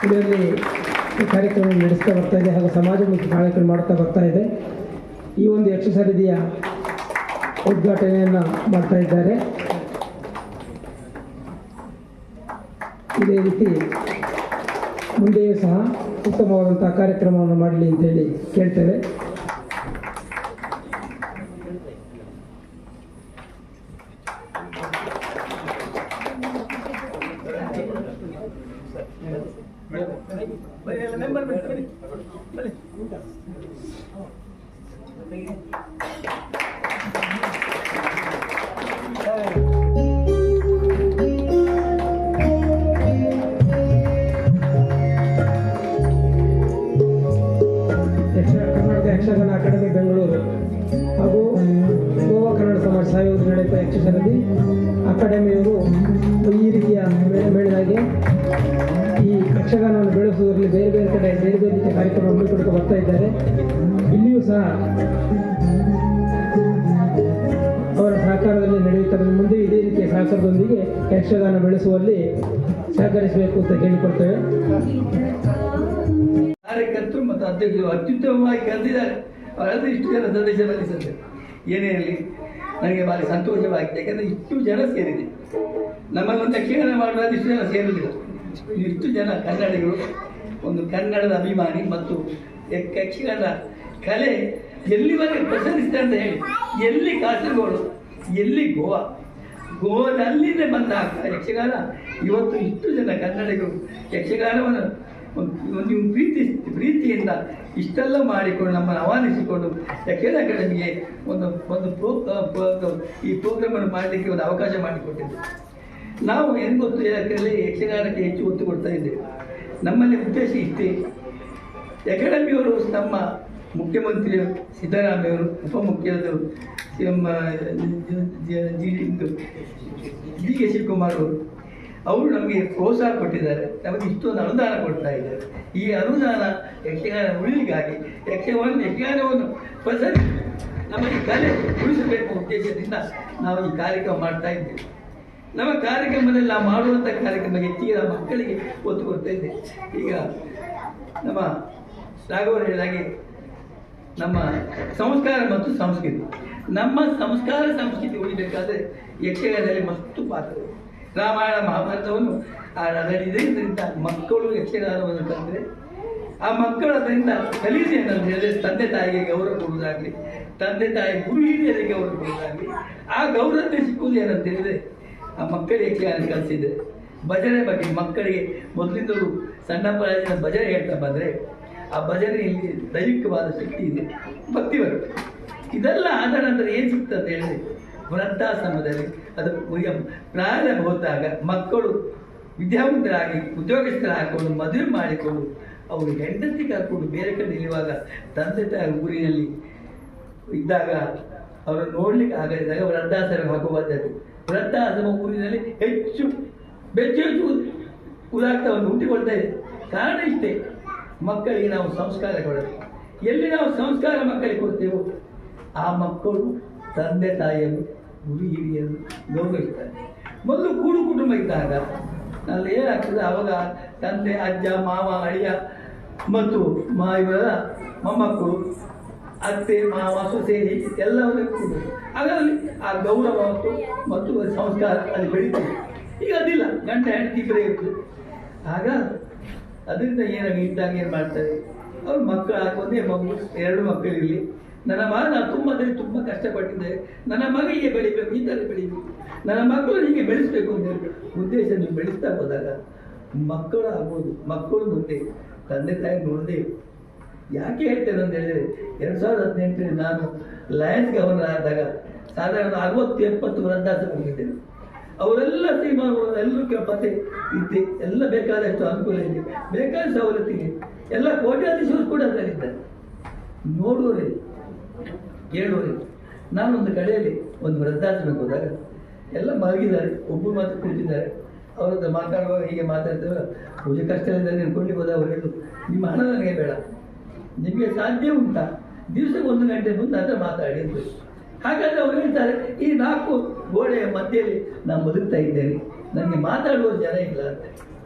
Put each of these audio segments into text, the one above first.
ಇದರಲ್ಲಿ ಈ ಕಾರ್ಯಕ್ರಮ ನಡೆಸ್ತಾ ಬರ್ತಾ ಇದೆ ಹಾಗೂ ಸಮಾಜಮುಖಿ ಕಾರ್ಯಕ್ರಮ ಮಾಡ್ತಾ ಬರ್ತಾ ಇದೆ. ಈ ಒಂದು ಯಕ್ಷಸರಿದಿಯ ಉದ್ಘಾಟನೆಯನ್ನು ಮಾಡ್ತಾ ಇದ್ದಾರೆ. ಇದೇ ರೀತಿ ಮುಂದೆಯೂ ಸಹ ಉತ್ತಮವಾದಂಥ ಕಾರ್ಯಕ್ರಮವನ್ನು ಮಾಡಲಿ ಅಂತೇಳಿ ಕೇಳ್ತೇವೆ. ಕರ್ನಾಟಕ ಯಕ್ಷಗಾನ ಅಕಾಡೆಮಿ ಬೆಂಗಳೂರು ಹಾಗೂ ಗೋವಾ ಕನ್ನಡ ಸಮಾಜ ಸಹಯೋಗದಲ್ಲಿ ನಡೆಯುವ ಯಕ್ಷಸರದಿ ಅಕಾಡೆಮಿಯವರು ಈ ರೀತಿಯ ಮೇಳದಾಗೆ ಈ ಯಕ್ಷಗಾನವನ್ನು ಬೆಳೆಸುವುದರಲ್ಲಿ ಬೇರೆ ಬೇರೆ ಕಡೆ ಬೇರೆ ಬೇರೆ ರೀತಿಯ ಕಾರ್ಯಕ್ರಮ ಹಮ್ಮಿಕೊಳ್ಳುತ್ತಾ ಬರ್ತಾ ಇದ್ದಾರೆ. ಇಲ್ಲಿಯೂ ಸಹ ಅವರ ಸಹಕಾರದಲ್ಲಿ ನಡೆಯುತ್ತದೆ. ಮುಂದೆ ಇದೇ ರೀತಿಯ ಸಹಕಾರದೊಂದಿಗೆ ಯಕ್ಷಗಾನ ಬೆಳೆಸುವಲ್ಲಿ ಸಹಕರಿಸಬೇಕು ಅಂತ ಕೇಳಿಕೊಳ್ತೇವೆ. ಕಾರ್ಯಕರ್ತರು ಮತ್ತು ಅಧ್ಯಕ್ಷರು ಅತ್ಯುತ್ತಮವಾಗಿ ಕರೆದಿದ್ದಾರೆ. ಅವರಾದರೂ ಇಷ್ಟು ಜನ ಸದಸ್ಯರಲ್ಲಿ ಸದ್ಯ ಏನೇ ಇರಲಿ ನನಗೆ ಭಾರಿ ಸಂತೋಷವಾಗಿದೆ. ಯಾಕಂದರೆ ಇಷ್ಟು ಜನ ಸೇರಿದೆ. ನಮ್ಮಲ್ಲೊಂದು ಯಕ್ಷಗಾನ ಮಾಡುವಾಗ ಇಷ್ಟು ಜನ ಸೇರುವುದಿಲ್ಲ. ಇಷ್ಟು ಜನ ಕನ್ನಡಿಗರು, ಒಂದು ಕನ್ನಡದ ಅಭಿಮಾನಿ ಮತ್ತು ಯಕ್ಷಗಾನ ಕಲೆ ಎಲ್ಲಿವರೆಗೆ ಪ್ರಸರಿಸಿದೆ ಅಂತ ಹೇಳಿ, ಎಲ್ಲಿ ಕಾಸರಗೋಡು, ಎಲ್ಲಿ ಗೋವಾದಲ್ಲಿಂದ ಬಂದ ಯಕ್ಷಗಾನ ಇವತ್ತು ಇಷ್ಟು ಜನ ಕನ್ನಡಿಗರು ಯಕ್ಷಗಾನವನ್ನು ಒಂದು ಪ್ರೀತಿಯಿಂದ ಇಷ್ಟೆಲ್ಲ ಮಾಡಿಕೊಂಡು ನಮ್ಮನ್ನು ಆಹ್ವಾನಿಸಿಕೊಂಡು ಯಕ್ಷಗಾನ ಅಕಾಡೆಮಿಗೆ ಈ ಪ್ರೋಗ್ರಾಮನ್ನು ಮಾಡಲಿಕ್ಕೆ ಒಂದು ಅವಕಾಶ ಮಾಡಿಕೊಟ್ಟಿದ್ದೆ. ನಾವು ಏನು ಗೊತ್ತು, ಯಕ್ಷಗಾನಕ್ಕೆ ಹೆಚ್ಚು ಒತ್ತು ಕೊಡ್ತಾ ಇದ್ದೇವೆ. ನಮ್ಮಲ್ಲಿ ಉದ್ದೇಶ ಇಷ್ಟೇ. ಅಕಾಡೆಮಿಯವರು ನಮ್ಮ ಮುಖ್ಯಮಂತ್ರಿ ಸಿದ್ದರಾಮಯ್ಯವರು, ಉಪಮುಖ್ಯಮಂತ್ರಿ ಡಿ ಕೆ ಶಿವಕುಮಾರ್ ಅವರು ನಮಗೆ ಪ್ರೋತ್ಸಾಹ ಕೊಟ್ಟಿದ್ದಾರೆ. ನಮಗೆ ಇಷ್ಟೊಂದು ಅನುದಾನ ಕೊಡ್ತಾ ಇದ್ದಾರೆ. ಈ ಅನುದಾನ ಯಕ್ಷಗಾನ ಉಳಿಲಿಗಾಗಿ ಯಕ್ಷಗಾನವನ್ನು ನಮ್ಮ ಈ ಕಲೆ ಉಳಿಸಬೇಕು ಉದ್ದೇಶದಿಂದ ನಾವು ಈ ಕಾರ್ಯಕ್ರಮ ಮಾಡ್ತಾ ಇದ್ದೇವೆ. ನಮ್ಮ ಕಾರ್ಯಕ್ರಮದಲ್ಲಿ ನಾವು ಮಾಡುವಂಥ ಕಾರ್ಯಕ್ರಮ ಹೆಚ್ಚಿಗೆ ನಮ್ಮ ಮಕ್ಕಳಿಗೆ ಒತ್ತು ಕೊಡ್ತಾ ಇದ್ದೇವೆ. ಈಗ ನಮ್ಮ ರಾಘವರು ಹೇಳಿದಾಗೆ ನಮ್ಮ ಸಂಸ್ಕಾರ ಮತ್ತು ಸಂಸ್ಕೃತಿ, ನಮ್ಮ ಸಂಸ್ಕಾರ ಸಂಸ್ಕೃತಿ ಉಳಿಬೇಕಾದ್ರೆ ಯಕ್ಷಗಾನದಲ್ಲಿ ಮಸ್ತು ಪಾತ್ರ. ರಾಮಾಯಣ ಮಹಾಭಾರತವನ್ನು ನಡೆಯುವುದರಿಂದ ಮಕ್ಕಳು ಯಕ್ಷಗಾನವನ್ನು ಕಲಿತರೆ ಆ ಮಕ್ಕಳು ಅದರಿಂದ ಕಲಿಯುವುದು ಏನಂತ ಹೇಳಿದ್ರೆ ತಂದೆ ತಾಯಿಗೆ ಗೌರವ ಕೊಡುವುದಾಗಲಿ, ತಂದೆ ತಾಯಿ ಗುರು ಹಿರಿಯರಿಗೆ ಗೌರವ ಕೊಡುವುದಾಗಲಿ, ಆ ಗೌರವತೆ ಸಿಕ್ಕುವುದು ಏನಂತ ಹೇಳಿದರೆ ಆ ಮಕ್ಕಳಿಗೆ ಯಕ್ಷಗಾನ ಕಲಿಸಿದೆ. ಭಜನೆ ಬಗ್ಗೆ ಮಕ್ಕಳಿಗೆ ಮೊದಲಿಂದಲೂ ಸಣ್ಣ ಪ್ರಾಯದ ಭಜನೆ ಹೇಳ್ತಾ ಬಂದರೆ ಆ ಭಜನೆಯಲ್ಲಿ ದೈವಿಕವಾದ ಶಕ್ತಿ ಇದೆ, ಭಕ್ತಿ ಬರುತ್ತೆ. ಇದೆಲ್ಲ ಆದ ನಂತರ ಏನು ಸಿಗ್ತದೆ ಅಂತ ಹೇಳಿದ್ರೆ ವೃದ್ಧಾಶ್ರಮದಲ್ಲಿ ಅದು ಪ್ರಾರಂಭ ಹೋದಾಗ ಮಕ್ಕಳು ವಿದ್ಯಾವಂತರಾಗಿ ಉದ್ಯೋಗಸ್ಥರಾಗಿಕೊಂಡು ಮದುವೆ ಮಾಡಿಕೊಂಡು ಅವರು ಹೆಂಡತಿ ಕರ್ಕೊಂಡು ಬೇರೆ ಕಡೆ ಇರುವಾಗ ತಂದೆ ತಾಯಿ ಊರಿನಲ್ಲಿ ಇದ್ದಾಗ ಅವರನ್ನು ನೋಡ್ಲಿಕ್ಕೆ ಆಗದಿದ್ದಾಗ ವೃದ್ಧಾಶ್ರಮ ಹಾಕುವಂಥದ್ದು. ವೃದ್ಧಾಶ್ರಮ ಊರಿನಲ್ಲಿ ಹೆಚ್ಚು ಉದಾಗ್ತವನ್ನು ಹುಟ್ಟಿಕೊಳ್ತಾ ಇದೆ. ಕಾರಣ ಇಷ್ಟೇ, ಮಕ್ಕಳಿಗೆ ನಾವು ಸಂಸ್ಕಾರ ಕೊಡಬೇಕು. ಎಲ್ಲಿ ನಾವು ಸಂಸ್ಕಾರ ಮಕ್ಕಳಿಗೆ ಕೊಡ್ತೇವೋ ಆ ಮಕ್ಕಳು ತಂದೆ ತಾಯಿಯನ್ನು ಗುರು ಹಿರಿಯರು ಗೌರವಿಸ್ತಾರೆ. ಮೊದಲು ಕೂಡು ಕುಟುಂಬ ಇದ್ದಾಗ ನಲ್ಲಿ ಏನಾಗ್ತದೆ, ಆವಾಗ ತಂದೆ, ಅಜ್ಜ, ಮಾವ, ಅಳಿಯ ಮತ್ತು ಇವರ ಮೊಮ್ಮಕ್ಕಳು, ಅತ್ತೆ, ಮಾವ, ಸೊಸೆ ಎಲ್ಲವೂ ಕೂಡು. ಹಾಗಾಗಿ ಆ ಗೌರವ ಮತ್ತು ಸಂಸ್ಕಾರ ಅಲ್ಲಿ ಬೆಳೀತದೆ. ಈಗ ಅದಿಲ್ಲ, ಗಂಡ ಹೆಂಡತಿ ಇಬ್ಬರೇ ಇರ್ತದೆ. ಆಗ ಅದರಿಂದ ಏನಾಗಿ ಇದ್ದಾಗ ಏನು ಮಾಡ್ತಾರೆ, ಅವ್ರು ಮಕ್ಕಳು ಒಂದೇ ಮಗು, 2 ಮಕ್ಕಳಿರಲಿ, ನನ್ನ ಮಗ ನಾನು ತುಂಬ ಕಷ್ಟಪಟ್ಟಿದ್ದೆ, ನನ್ನ ಮಗ ಹೀಗೆ ಬೆಳಿಬೇಕು, ಈ ಥರ ಬೆಳಿಬೇಕು, ನನ್ನ ಮಕ್ಕಳು ಹೀಗೆ ಬೆಳೆಸಬೇಕು ಅಂತ ಹೇಳಿ ಉದ್ದೇಶ ನೀವು ಬೆಳೆಸ್ತಾ ಹೋದಾಗ ಮಕ್ಕಳು ಆಗ್ಬೋದು. ಮಕ್ಕಳು ಮುಂದೆ ತಂದೆ ತಾಯಿ ನೋಡದೆ ಯಾಕೆ ಹೇಳ್ತೇನೆ ಅಂತ ಹೇಳಿದರೆ 2018ರಲ್ಲಿ ನಾನು ಲಯನ್ಸ್ ಗವರ್ನರ್ ಆದಾಗ ಸಾಧಾರಣ 60-70 ವೃದ್ಧಾಶ್ರಮ ಹೋಗಿದ್ದೇನೆ. ಅವರೆಲ್ಲ ಶ್ರೀಮಾನವರು ಎಲ್ಲರೂ ಪತ್ತೆ ಇದ್ದೆ, ಎಲ್ಲ ಬೇಕಾದಷ್ಟು ಅನುಕೂಲ ಇದೆ, ಬೇಕಾದ ಸವಲತ್ತಿಗೆ ಎಲ್ಲ ಕೋಟ್ಯಾಧೀಶರು ಕೂಡ ಅದರಲ್ಲಿದ್ದಾರೆ. ನೋಡುವರೆ ಕೇಳುವರೆ. ನಾನೊಂದು ಕಡೆಯಲ್ಲಿ ಒಂದು ವೃದ್ಧಾಶ್ರಮಕ್ಕೆ ಹೋದಾಗ ಎಲ್ಲ ಮಲಗಿದ್ದಾರೆ, ಒಬ್ಬರು ಮಾತ್ರ ಕೂತಿದ್ದಾರೆ. ಅವ್ರ ಹತ್ರ ಮಾತಾಡುವಾಗ ಹೀಗೆ ಮಾತಾಡ್ತೇವೆ, ಪೂಜೆ ಕಷ್ಟದಿಂದ ನಿಂತ್ಕೊಂಡು ಹೋದ ಅವರು ಹೇಳು, ನಿಮ್ಮ ಹಣ ನನಗೆ ಬೇಡ, ನಿಮಗೆ ಸಾಧ್ಯ ಉಂಟಾ ದಿವಸಕ್ಕೆ 1 ಗಂಟೆ ಮುಂದೆ ಹತ್ರ ಮಾತಾಡಿ ಅಂತ. ಹಾಗಾದರೆ ಅವ್ರು ಹೇಳ್ತಾರೆ, ಈ 4 ಗೋಡೆಯ ಮಧ್ಯೆಯಲ್ಲಿ ನಾನು ಬದುಕ್ತಾ ಇದ್ದೇನೆ, ನನಗೆ ಮಾತಾಡುವ ಜನ ಇಲ್ಲ ಅಂತ.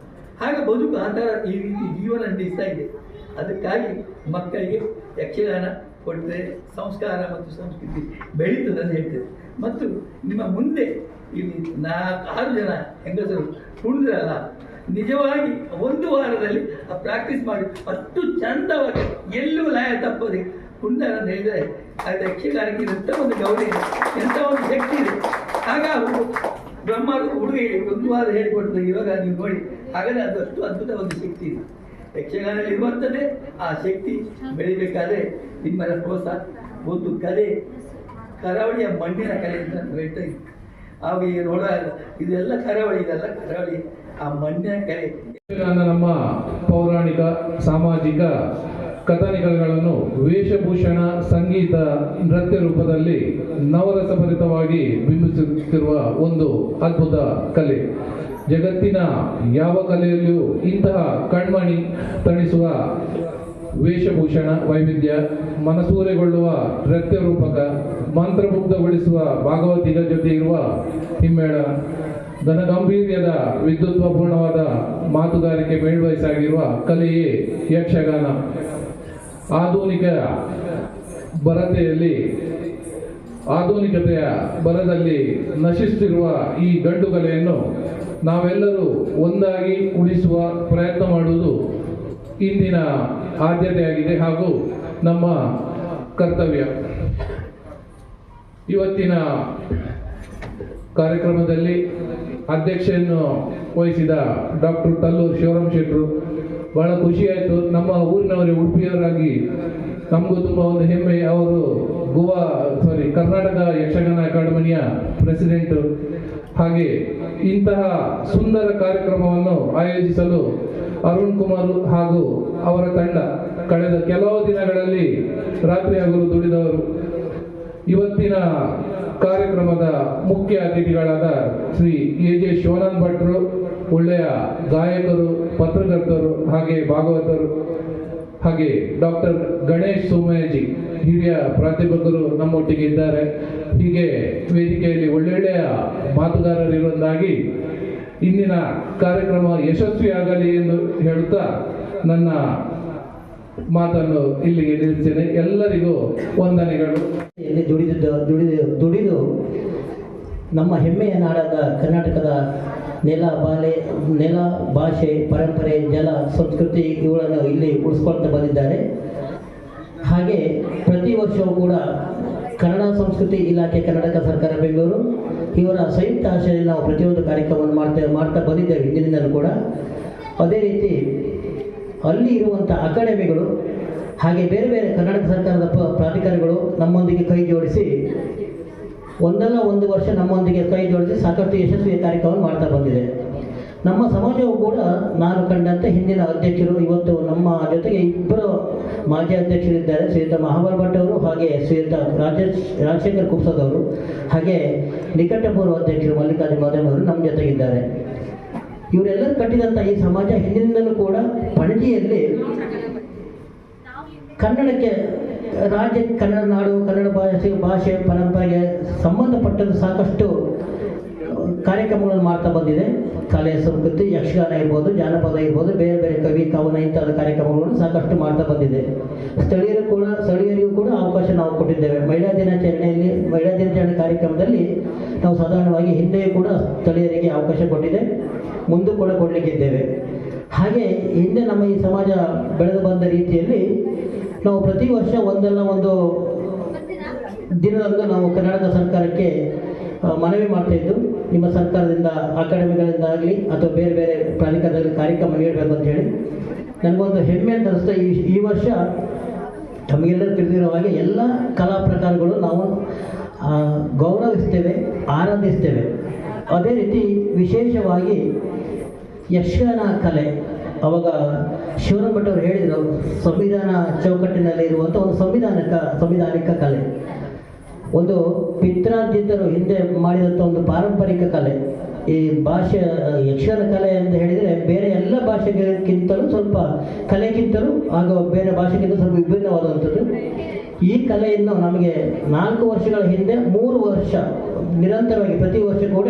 ಹಾಗೆ ಬದುಕು ಆ ಥರ ಈ ರೀತಿ ಜೀವನ ನಡೆಸ್ತಾ ಇದೆ. ಅದಕ್ಕಾಗಿ ಮಕ್ಕಳಿಗೆ ಯಕ್ಷಗಾನ ಕೊಟ್ಟರೆ ಸಂಸ್ಕಾರ ಮತ್ತು ಸಂಸ್ಕೃತಿ ಬೆಳೀತದೆ ಅಂತ ಹೇಳ್ತೇವೆ. ಮತ್ತು ನಿಮ್ಮ ಮುಂದೆ ಇಲ್ಲಿ 4-6 ಜನ ಹೆಂಗಸರು ಕುಣಿದ್ರಲ್ಲ, ನಿಜವಾಗಿ ಒಂದು ವಾರದಲ್ಲಿ ಆ ಪ್ರಾಕ್ಟೀಸ್ ಮಾಡಿ ಅಷ್ಟು ಚಂದವಾಗಿ ಎಲ್ಲೂ ಲಯ ತಪ್ಪದೆ ಕುಣಿದಾರ ಅಂತ ಹೇಳಿದರೆ ಅದು ಯಕ್ಷಗಾನಕ್ಕೆ ಎಂಥ ಒಂದು ಗೌರವ ಇದೆ, ಎಂಥ ಒಂದು ಶಕ್ತಿ ಇದೆ. ಆಗ ಅವರು ಬ್ರಹ್ಮ ಹುಡುಗಿಗೆ ಒಂದು ವಾರ ಹೇಳಿಕೊಡ್ತಾರೆ. ಇವಾಗ ನೀವು ನೋಡಿ, ಹಾಗಾದರೆ ಅದು ಅಷ್ಟು ಅದ್ಭುತ ಒಂದು ಶಕ್ತಿ ಇದೆ ಯಕ್ಷಗಾನದಲ್ಲಿ ಇರುವಂಥದ್ದೇ. ಆ ಶಕ್ತಿ ಬೆಳಿಬೇಕಾದ್ರೆ ನಿಮ್ಮರ ಪ್ರೋತ್ಸಾಹ, ಒಂದು ಕಲೆ, ಕರಾವಳಿಯ ಮಣ್ಣಿನ ಕಲೆ ಅಂತ ಹೇಳ್ತಾ ಇದ್ವಿ. ಆವಾಗ ಈಗ ನೋಡುವಾಗ ಇದೆಲ್ಲ ಕರಾವಳಿ, ಇದೆಲ್ಲ ಕರಾವಳಿ, ಆ ಮಣ್ಣಿನ ಕಲೆ. ಯಕ್ಷಗಾನ ನಮ್ಮ ಪೌರಾಣಿಕ ಸಾಮಾಜಿಕ ಕಥಾನಿಕಗಳನ್ನು ವೇಷಭೂಷಣ, ಸಂಗೀತ, ನೃತ್ಯ ರೂಪದಲ್ಲಿ ನವರಸಭರಿತವಾಗಿ ಬಿಂಬಿಸುತ್ತಿರುವ ಒಂದು ಅದ್ಭುತ ಕಲೆ. ಜಗತ್ತಿನ ಯಾವ ಕಲೆಯಲ್ಲಿಯೂ ಇಂತಹ ಕಣ್ಮಣಿ ತಣಿಸುವ ವೇಷಭೂಷಣ ವೈವಿಧ್ಯ, ಮನಸೂರೆಗೊಳ್ಳುವ ನೃತ್ಯ ರೂಪಕ, ಮಂತ್ರಮುಗ್ಧಗೊಳಿಸುವ ಭಾಗವತಿಗ ಜೊತೆ ಇರುವ ಹಿಮ್ಮೇಳ, ಘನಗಂಭೀರ್ಯದ ವಿದ್ಯುತ್ವಪೂರ್ಣವಾದ ಮಾತುಗಾರಿಕೆ ಮೇಲ್ವಯಸ್ಸಾಗಿರುವ ಕಲೆಯೇ ಯಕ್ಷಗಾನ. ಆಧುನಿಕತೆಯ ಬರದಲ್ಲಿ ನಶಿಸುತ್ತಿರುವ ಈ ಗಂಡು ಕಲೆಯನ್ನು ನಾವೆಲ್ಲರೂ ಒಂದಾಗಿ ಉಳಿಸುವ ಪ್ರಯತ್ನ ಮಾಡುವುದು ಇಂದಿನ ಆದ್ಯತೆಯಾಗಿದೆ ಹಾಗೂ ನಮ್ಮ ಕರ್ತವ್ಯ. ಇವತ್ತಿನ ಕಾರ್ಯಕ್ರಮದಲ್ಲಿ ಅಧ್ಯಕ್ಷೆಯನ್ನು ವಹಿಸಿದ ಡಾಕ್ಟರ್ ತಲ್ಲೂರು ಶಿವರಾಮ್ ಶೆಟ್ಟರು, ಬಹಳ ಖುಷಿಯಾಯಿತು. ನಮ್ಮ ಊರಿನವರಿಗೆ, ಉಡುಪಿಯವರಾಗಿ ನಮಗೂ ತುಂಬ ಒಂದು ಹೆಮ್ಮೆ. ಅವರು ಕರ್ನಾಟಕ ಯಕ್ಷಗಾನ ಅಕಾಡೆಮಿಯ ಪ್ರೆಸಿಡೆಂಟು. ಹಾಗೆ ಇಂತಹ ಸುಂದರ ಕಾರ್ಯಕ್ರಮವನ್ನು ಆಯೋಜಿಸಲು ಅರುಣ್ ಕುಮಾರ್ ಹಾಗೂ ಅವರ ತಂಡ ಕಳೆದ ಕೆಲವು ದಿನಗಳಲ್ಲಿ ರಾತ್ರಿ ಹಗಲು ದುಡಿದವರು. ಇವತ್ತಿನ ಕಾರ್ಯಕ್ರಮದ ಮುಖ್ಯ ಅತಿಥಿಗಳಾದ ಶ್ರೀ ಎ.ಜೆ. ಶಿವಾನಂದ ಭಟ್ರು, ಒಳ್ಳೆಯ ಗಾಯಕರು, ಪತ್ರಕರ್ತರು, ಹಾಗೆ ಭಾಗವತರು, ಹಾಗೆ ಡಾಕ್ಟರ್ ಗಣೇಶ್ ಸೋಮಯಾಜಿ, ಹಿರಿಯ ಪ್ರಾಧ್ಯಾಪಕರು ನಮ್ಮೊಟ್ಟಿಗೆ ಇದ್ದಾರೆ. ಹೀಗೆ ವೇದಿಕೆಯಲ್ಲಿ ಒಳ್ಳೊಳ್ಳೆಯ ಮಾತುಗಾರರಿರುವುದಾಗಿ ಇಂದಿನ ಕಾರ್ಯಕ್ರಮ ಯಶಸ್ವಿಯಾಗಲಿ ಎಂದು ಹೇಳುತ್ತಾ ನನ್ನ ಮಾತನ್ನು ಇಲ್ಲಿಗೆ ನಿಲ್ಲಿಸ್ತೇನೆ. ಎಲ್ಲರಿಗೂ ವಂದನೆಗಳು. ದುಡಿದು ನಮ್ಮ ಹೆಮ್ಮೆಯ ನಾಡಾದ ಕರ್ನಾಟಕದ ನೆಲ, ಭಾಷೆ, ಪರಂಪರೆ, ಜಲ, ಸಂಸ್ಕೃತಿ ಇವುಗಳನ್ನು ಇಲ್ಲಿ ಉಳಿಸ್ಕೊಳ್ತಾ ಬಂದಿದ್ದಾರೆ. ಹಾಗೆ ಪ್ರತಿ ವರ್ಷವೂ ಕೂಡ ಕನ್ನಡ ಸಂಸ್ಕೃತಿ ಇಲಾಖೆ, ಕರ್ನಾಟಕ ಸರ್ಕಾರ ಬೆಂಗಳೂರು ಇವರ ಸಂಯುಕ್ತ ಆಶ್ರಯದಲ್ಲಿ ನಾವು ಪ್ರತಿಯೊಂದು ಕಾರ್ಯಕ್ರಮವನ್ನು ಮಾಡ್ತಾ ಬಂದಿದ್ದೇವೆ ಹಿಂದಿನಿಂದಲೂ ಕೂಡ. ಅದೇ ರೀತಿ ಅಲ್ಲಿ ಇರುವಂಥ ಅಕಾಡೆಮಿಗಳು ಹಾಗೆ ಬೇರೆ ಬೇರೆ ಕರ್ನಾಟಕ ಸರ್ಕಾರದ ಪ್ರಾಧಿಕಾರಗಳು ನಮ್ಮೊಂದಿಗೆ ಕೈ ಜೋಡಿಸಿ ಒಂದಲ್ಲ ಒಂದು ವರ್ಷ ನಮ್ಮೊಂದಿಗೆ ಕೈ ಜೋಡಿಸಿ ಸಾಕಷ್ಟು ಯಶಸ್ವಿ ಕಾರ್ಯಕ್ರಮ ಮಾಡ್ತಾ ಬಂದಿದೆ. ನಮ್ಮ ಸಮಾಜವು ಕೂಡ ನಾನು ಕಂಡಂತೆ ಹಿಂದಿನ ಅಧ್ಯಕ್ಷರು, ಇವತ್ತು ನಮ್ಮ ಜೊತೆಗೆ 2 ಮಾಜಿ ಅಧ್ಯಕ್ಷರಿದ್ದಾರೆ, ಶ್ರೀಯುತ ಮಹಾಬಲ್ ಭಟ್ ಅವರು, ಹಾಗೆ ಶ್ರೀಯುತ ರಾಜಶೇಖರ್ ಕುಪ್ಸದವರು, ಹಾಗೆ ನಿಕಟಪೂರ್ವ ಅಧ್ಯಕ್ಷರು ಮಲ್ಲಿಕಾರ್ಜುನ ಮಾದೇವ್ ಅವರು ನಮ್ಮ ಜೊತೆಗಿದ್ದಾರೆ. ಇವರೆಲ್ಲರೂ ಕಟ್ಟಿದಂಥ ಈ ಸಮಾಜ ಹಿಂದಿನಿಂದಲೂ ಕೂಡ ಪಣಜಿಯಲ್ಲಿ ಕನ್ನಡಕ್ಕೆ, ಕನ್ನಡ ನಾಡು, ಕನ್ನಡ ಭಾಷೆ ಪರಂಪರೆಗೆ ಸಂಬಂಧಪಟ್ಟಂತೆ ಸಾಕಷ್ಟು ಕಾರ್ಯಕ್ರಮಗಳನ್ನು ಮಾಡ್ತಾ ಬಂದಿದೆ. ಕಲೆ, ಸಂಸ್ಕೃತಿ, ಯಕ್ಷಗಾನ ಇರ್ಬೋದು, ಜಾನಪದ ಇರ್ಬೋದು, ಬೇರೆ ಬೇರೆ ಕವಿ, ಕವನ ಇಂಥದ ಕಾರ್ಯಕ್ರಮಗಳನ್ನು ಸಾಕಷ್ಟು ಮಾಡ್ತಾ ಬಂದಿದೆ. ಸ್ಥಳೀಯರಿಗೂ ಕೂಡ ಅವಕಾಶ ನಾವು ಕೊಟ್ಟಿದ್ದೇವೆ. ಮಹಿಳಾ ದಿನಾಚರಣೆ ಕಾರ್ಯಕ್ರಮದಲ್ಲಿ ನಾವು ಸಾಧಾರಣವಾಗಿ ಹಿಂದೆಯೂ ಕೂಡ ಸ್ಥಳೀಯರಿಗೆ ಅವಕಾಶ ಕೊಟ್ಟಿದೆ, ಮುಂದೆ ಕೂಡ ಕೊಡಲಿಕ್ಕಿದ್ದೇವೆ. ಹಾಗೆ ಹಿಂದೆ ನಮ್ಮ ಈ ಸಮಾಜ ಬೆಳೆದು ಬಂದ ರೀತಿಯಲ್ಲಿ ನಾವು ಪ್ರತಿ ವರ್ಷ ಒಂದಲ್ಲ ಒಂದು ದಿನದಂದು ನಾವು ಕರ್ನಾಟಕ ಸರ್ಕಾರಕ್ಕೆ ಮನವಿ ಮಾಡ್ತಾಯಿದ್ದು, ನಿಮ್ಮ ಸರ್ಕಾರದಿಂದ ಅಕಾಡೆಮಿಗಳಿಂದ ಆಗಲಿ ಅಥವಾ ಬೇರೆ ಬೇರೆ ಪ್ರಾಧಿಕಾರದಲ್ಲಿ ಕಾರ್ಯಕ್ರಮ ನೀಡಬೇಕು ಅಂತ ಹೇಳಿ. ನನಗೊಂದು ಹೆಮ್ಮೆ ಅಂತ ಅನಿಸ್ತಾ, ಈ ವರ್ಷ ನಮಗೆಲ್ಲರೂ ತಿಳಿದಿರೋ ಹಾಗೆ ಎಲ್ಲ ಕಲಾ ಪ್ರಕಾರಗಳು ನಾವು ಗೌರವಿಸ್ತೇವೆ, ಆರಾಧಿಸ್ತೇವೆ. ಅದೇ ರೀತಿ ವಿಶೇಷವಾಗಿ ಯಕ್ಷಗಾನ ಕಲೆ, ಅವಾಗ ಶಿವರಾಮ್ ಭಟ್ ಅವರು ಹೇಳಿದರು, ಸಂವಿಧಾನ ಚೌಕಟ್ಟಿನಲ್ಲಿ ಇರುವಂಥ ಒಂದು ಸಂವಿಧಾನಿಕ ಕಲೆ, ಒಂದು ಪಿತ್ರಾರ್ಜಿತರು ಹಿಂದೆ ಮಾಡಿದಂಥ ಒಂದು ಪಾರಂಪರಿಕ ಕಲೆ. ಈ ಭಾಷೆ ಯಕ್ಷಗಾನ ಕಲೆ ಅಂತ ಹೇಳಿದರೆ ಬೇರೆ ಎಲ್ಲ ಭಾಷೆಗಳಿಗಿಂತಲೂ ಸ್ವಲ್ಪ ಕಲೆಗಿಂತಲೂ ಹಾಗೂ ಬೇರೆ ಭಾಷೆಗಿಂತ ಸ್ವಲ್ಪ ವಿಭಿನ್ನವಾದಂಥದ್ದು. ಈ ಕಲೆಯನ್ನು ನಮಗೆ 4 ವರ್ಷಗಳ ಹಿಂದೆ 3 ವರ್ಷ ನಿರಂತರವಾಗಿ ಪ್ರತಿ ವರ್ಷ ಕೂಡ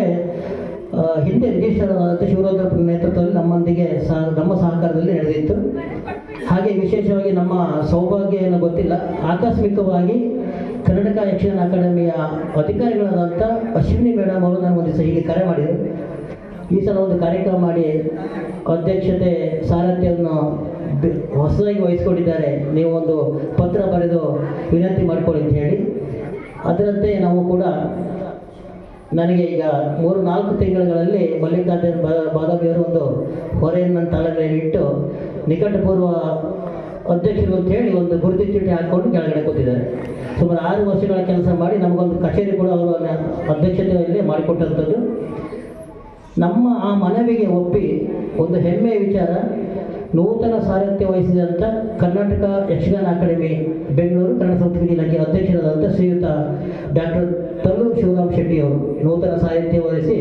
ಹಿಂದೆ ರಿಜಿಸ್ಟರ್ ಆದಂಥ ಶಿವರುದ್ರಪ್ಪನ ನೇತೃತ್ವದಲ್ಲಿ ನಮ್ಮೊಂದಿಗೆ ನಮ್ಮ ಸಹಕಾರದಲ್ಲಿ ನಡೆದಿತ್ತು. ಹಾಗೆ ವಿಶೇಷವಾಗಿ ನಮ್ಮ ಸೌಭಾಗ್ಯ ಏನೋ ಗೊತ್ತಿಲ್ಲ, ಆಕಸ್ಮಿಕವಾಗಿ ಕರ್ನಾಟಕ ಯಕ್ಷಗಾನ ಅಕಾಡೆಮಿಯ ಅಧಿಕಾರಿಗಳಾದಂಥ ಅಶ್ವಿನಿ ಮೇಡಮ್ ಅವರು ನಾನು ಒಂದು ದಿವಸ ಹೀಗೆ ಕರೆ ಮಾಡಿದರು. ಈ ಸಲ ಒಂದು ಕಾರ್ಯಕ್ರಮ ಮಾಡಿ ಅಧ್ಯಕ್ಷತೆ ಸಾರಥ್ಯವನ್ನು ಹೊಸದಾಗಿ ವಹಿಸ್ಕೊಂಡಿದ್ದಾರೆ, ನೀವು ಒಂದು ಪತ್ರ ಬರೆದು ವಿನಂತಿ ಮಾಡಿಕೊಳ್ಳಿ ಅಂತ ಹೇಳಿ. ಅದರಂತೆ ನಾವು ಕೂಡ ನನಗೆ ಈಗ 3-4 ತಿಂಗಳಲ್ಲಿ ಮಲ್ಲಿಕಾರ್ಜುನ್ ಬಾದಾಮಿಯವರು ಒಂದು ಹೊರೆಯನ್ನು ನನ್ನ ತಲೆ ಮೇಲೆ ಇಟ್ಟು ನಿಕಟಪೂರ್ವ ಅಧ್ಯಕ್ಷರು ಅಂತ ಹೇಳಿ ಒಂದು ಗುರುತು ಚೀಟಿ ಹಾಕ್ಕೊಂಡು ಕೆಳಗಡೆ ಕೂತಿದ್ದಾರೆ. ಸುಮಾರು 6 ವರ್ಷಗಳ ಕೆಲಸ ಮಾಡಿ ನಮಗೊಂದು ಕಚೇರಿ ಕೂಡ ಅವರು ಅಧ್ಯಕ್ಷತೆಯಲ್ಲಿ ಮಾಡಿಕೊಟ್ಟಂಥದ್ದು. ನಮ್ಮ ಆ ಮನವಿಗೆ ಒಪ್ಪಿ ಒಂದು ಹೆಮ್ಮೆಯ ವಿಚಾರ, ನೂತನ ಸಾರಥ್ಯ ವಹಿಸಿದಂಥ ಕರ್ನಾಟಕ ಯಕ್ಷಗಾನ ಅಕಾಡೆಮಿ ಬೆಂಗಳೂರು ಕನ್ನಡ ಸಂಸ್ಕೃತಿ ಇಲಾಖೆ ಅಧ್ಯಕ್ಷರಾದಂಥ ಶ್ರೀಯುತ ಡಾಕ್ಟರ್ ತಲ್ಲೂರು ಶಿವರಾಮ್ ಶೆಟ್ಟಿ ಅವರು ನೂತನ ಸಾರಥ್ಯ ವಹಿಸಿ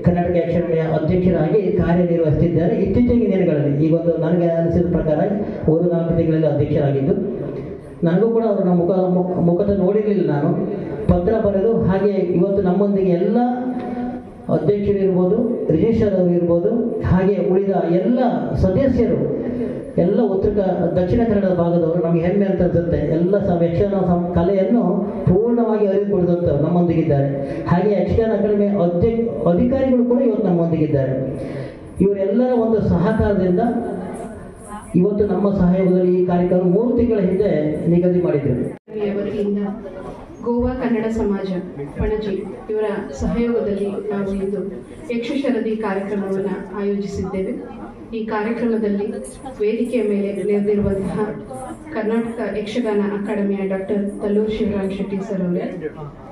ಕರ್ನಾಟಕ ಯಕ್ಷಗಾನ ಅಧ್ಯಕ್ಷರಾಗಿ ಕಾರ್ಯನಿರ್ವಹಿಸುತ್ತಿದ್ದಾರೆ. ಇತ್ತೀಚಿನ ದಿನಗಳಲ್ಲಿ ಈಗೊಂದು ನನಗೆ ಅನಿಸಿದ ಪ್ರಕಾರ 3-4 ತಿಂಗಳಲ್ಲಿ ಅಧ್ಯಕ್ಷರಾಗಿದ್ದು, ನನಗೂ ಕೂಡ ಅವರ ಮುಖದ ನೋಡಿರಲಿಲ್ಲ. ನಾನು ಪತ್ರ ಬರೆದು ಹಾಗೆ ಇವತ್ತು ನಮ್ಮೊಂದಿಗೆ ಎಲ್ಲ ಅಧ್ಯಕ್ಷರು ಇರ್ಬೋದು, ರಿಜಿಸ್ಟರ್ ಅವರು ಇರ್ಬೋದು, ಹಾಗೆ ಉಳಿದ ಎಲ್ಲ ಸದಸ್ಯರು, ಎಲ್ಲ ದಕ್ಷಿಣ ಕನ್ನಡ ಭಾಗದವರು ನಮಗೆ ಹೆಮ್ಮೆ ಅಂತ ಅನ್ಸುತ್ತೆ. ಎಲ್ಲ ಯಕ್ಷಗಾನ ಕಲೆಯನ್ನು ಪೂರ್ಣವಾಗಿ ಅರಿವು ಕೊಡಿದಂಥವ್ರು ನಮ್ಮೊಂದಿಗಿದ್ದಾರೆ. ಹಾಗೆ ಯಕ್ಷಗಾನ ಅಕಾಡೆಮಿ ಅಧಿಕಾರಿಗಳು ಕೂಡ ಇವತ್ತು ನಮ್ಮೊಂದಿಗಿದ್ದಾರೆ. ಇವರೆಲ್ಲರ ಒಂದು ಸಹಕಾರದಿಂದ ಇವತ್ತು ನಮ್ಮ ಸಹಯೋಗದಲ್ಲಿ ಈ ಕಾರ್ಯಕ್ರಮ 3 ತಿಂಗಳ ಹಿಂದೆ ನಿಗದಿ ಮಾಡಿದ್ದೇವೆ. ವತಿಯಿಂದ ಗೋವಾ ಕನ್ನಡ ಸಮಾಜ ಪಣಜಿ ಇವರ ಸಹಯೋಗದಲ್ಲಿ ನಾವು ಇಂದು ಯಕ್ಷಶರದಿ ಕಾರ್ಯಕ್ರಮವನ್ನು ಆಯೋಜಿಸಿದ್ದೇವೆ. ಈ ಕಾರ್ಯಕ್ರಮದಲ್ಲಿ ವೇದಿಕೆಯ ಮೇಲೆ ನೆರೆದಿರುವಂತಹ ಕರ್ನಾಟಕ ಯಕ್ಷಗಾನ ಅಕಾಡೆಮಿಯ ಡಾಕ್ಟರ್ ತಲ್ಲೂರು ಶಿವರಾಮ್ ಶೆಟ್ಟಿ ಸರ್ ಅವರೇ,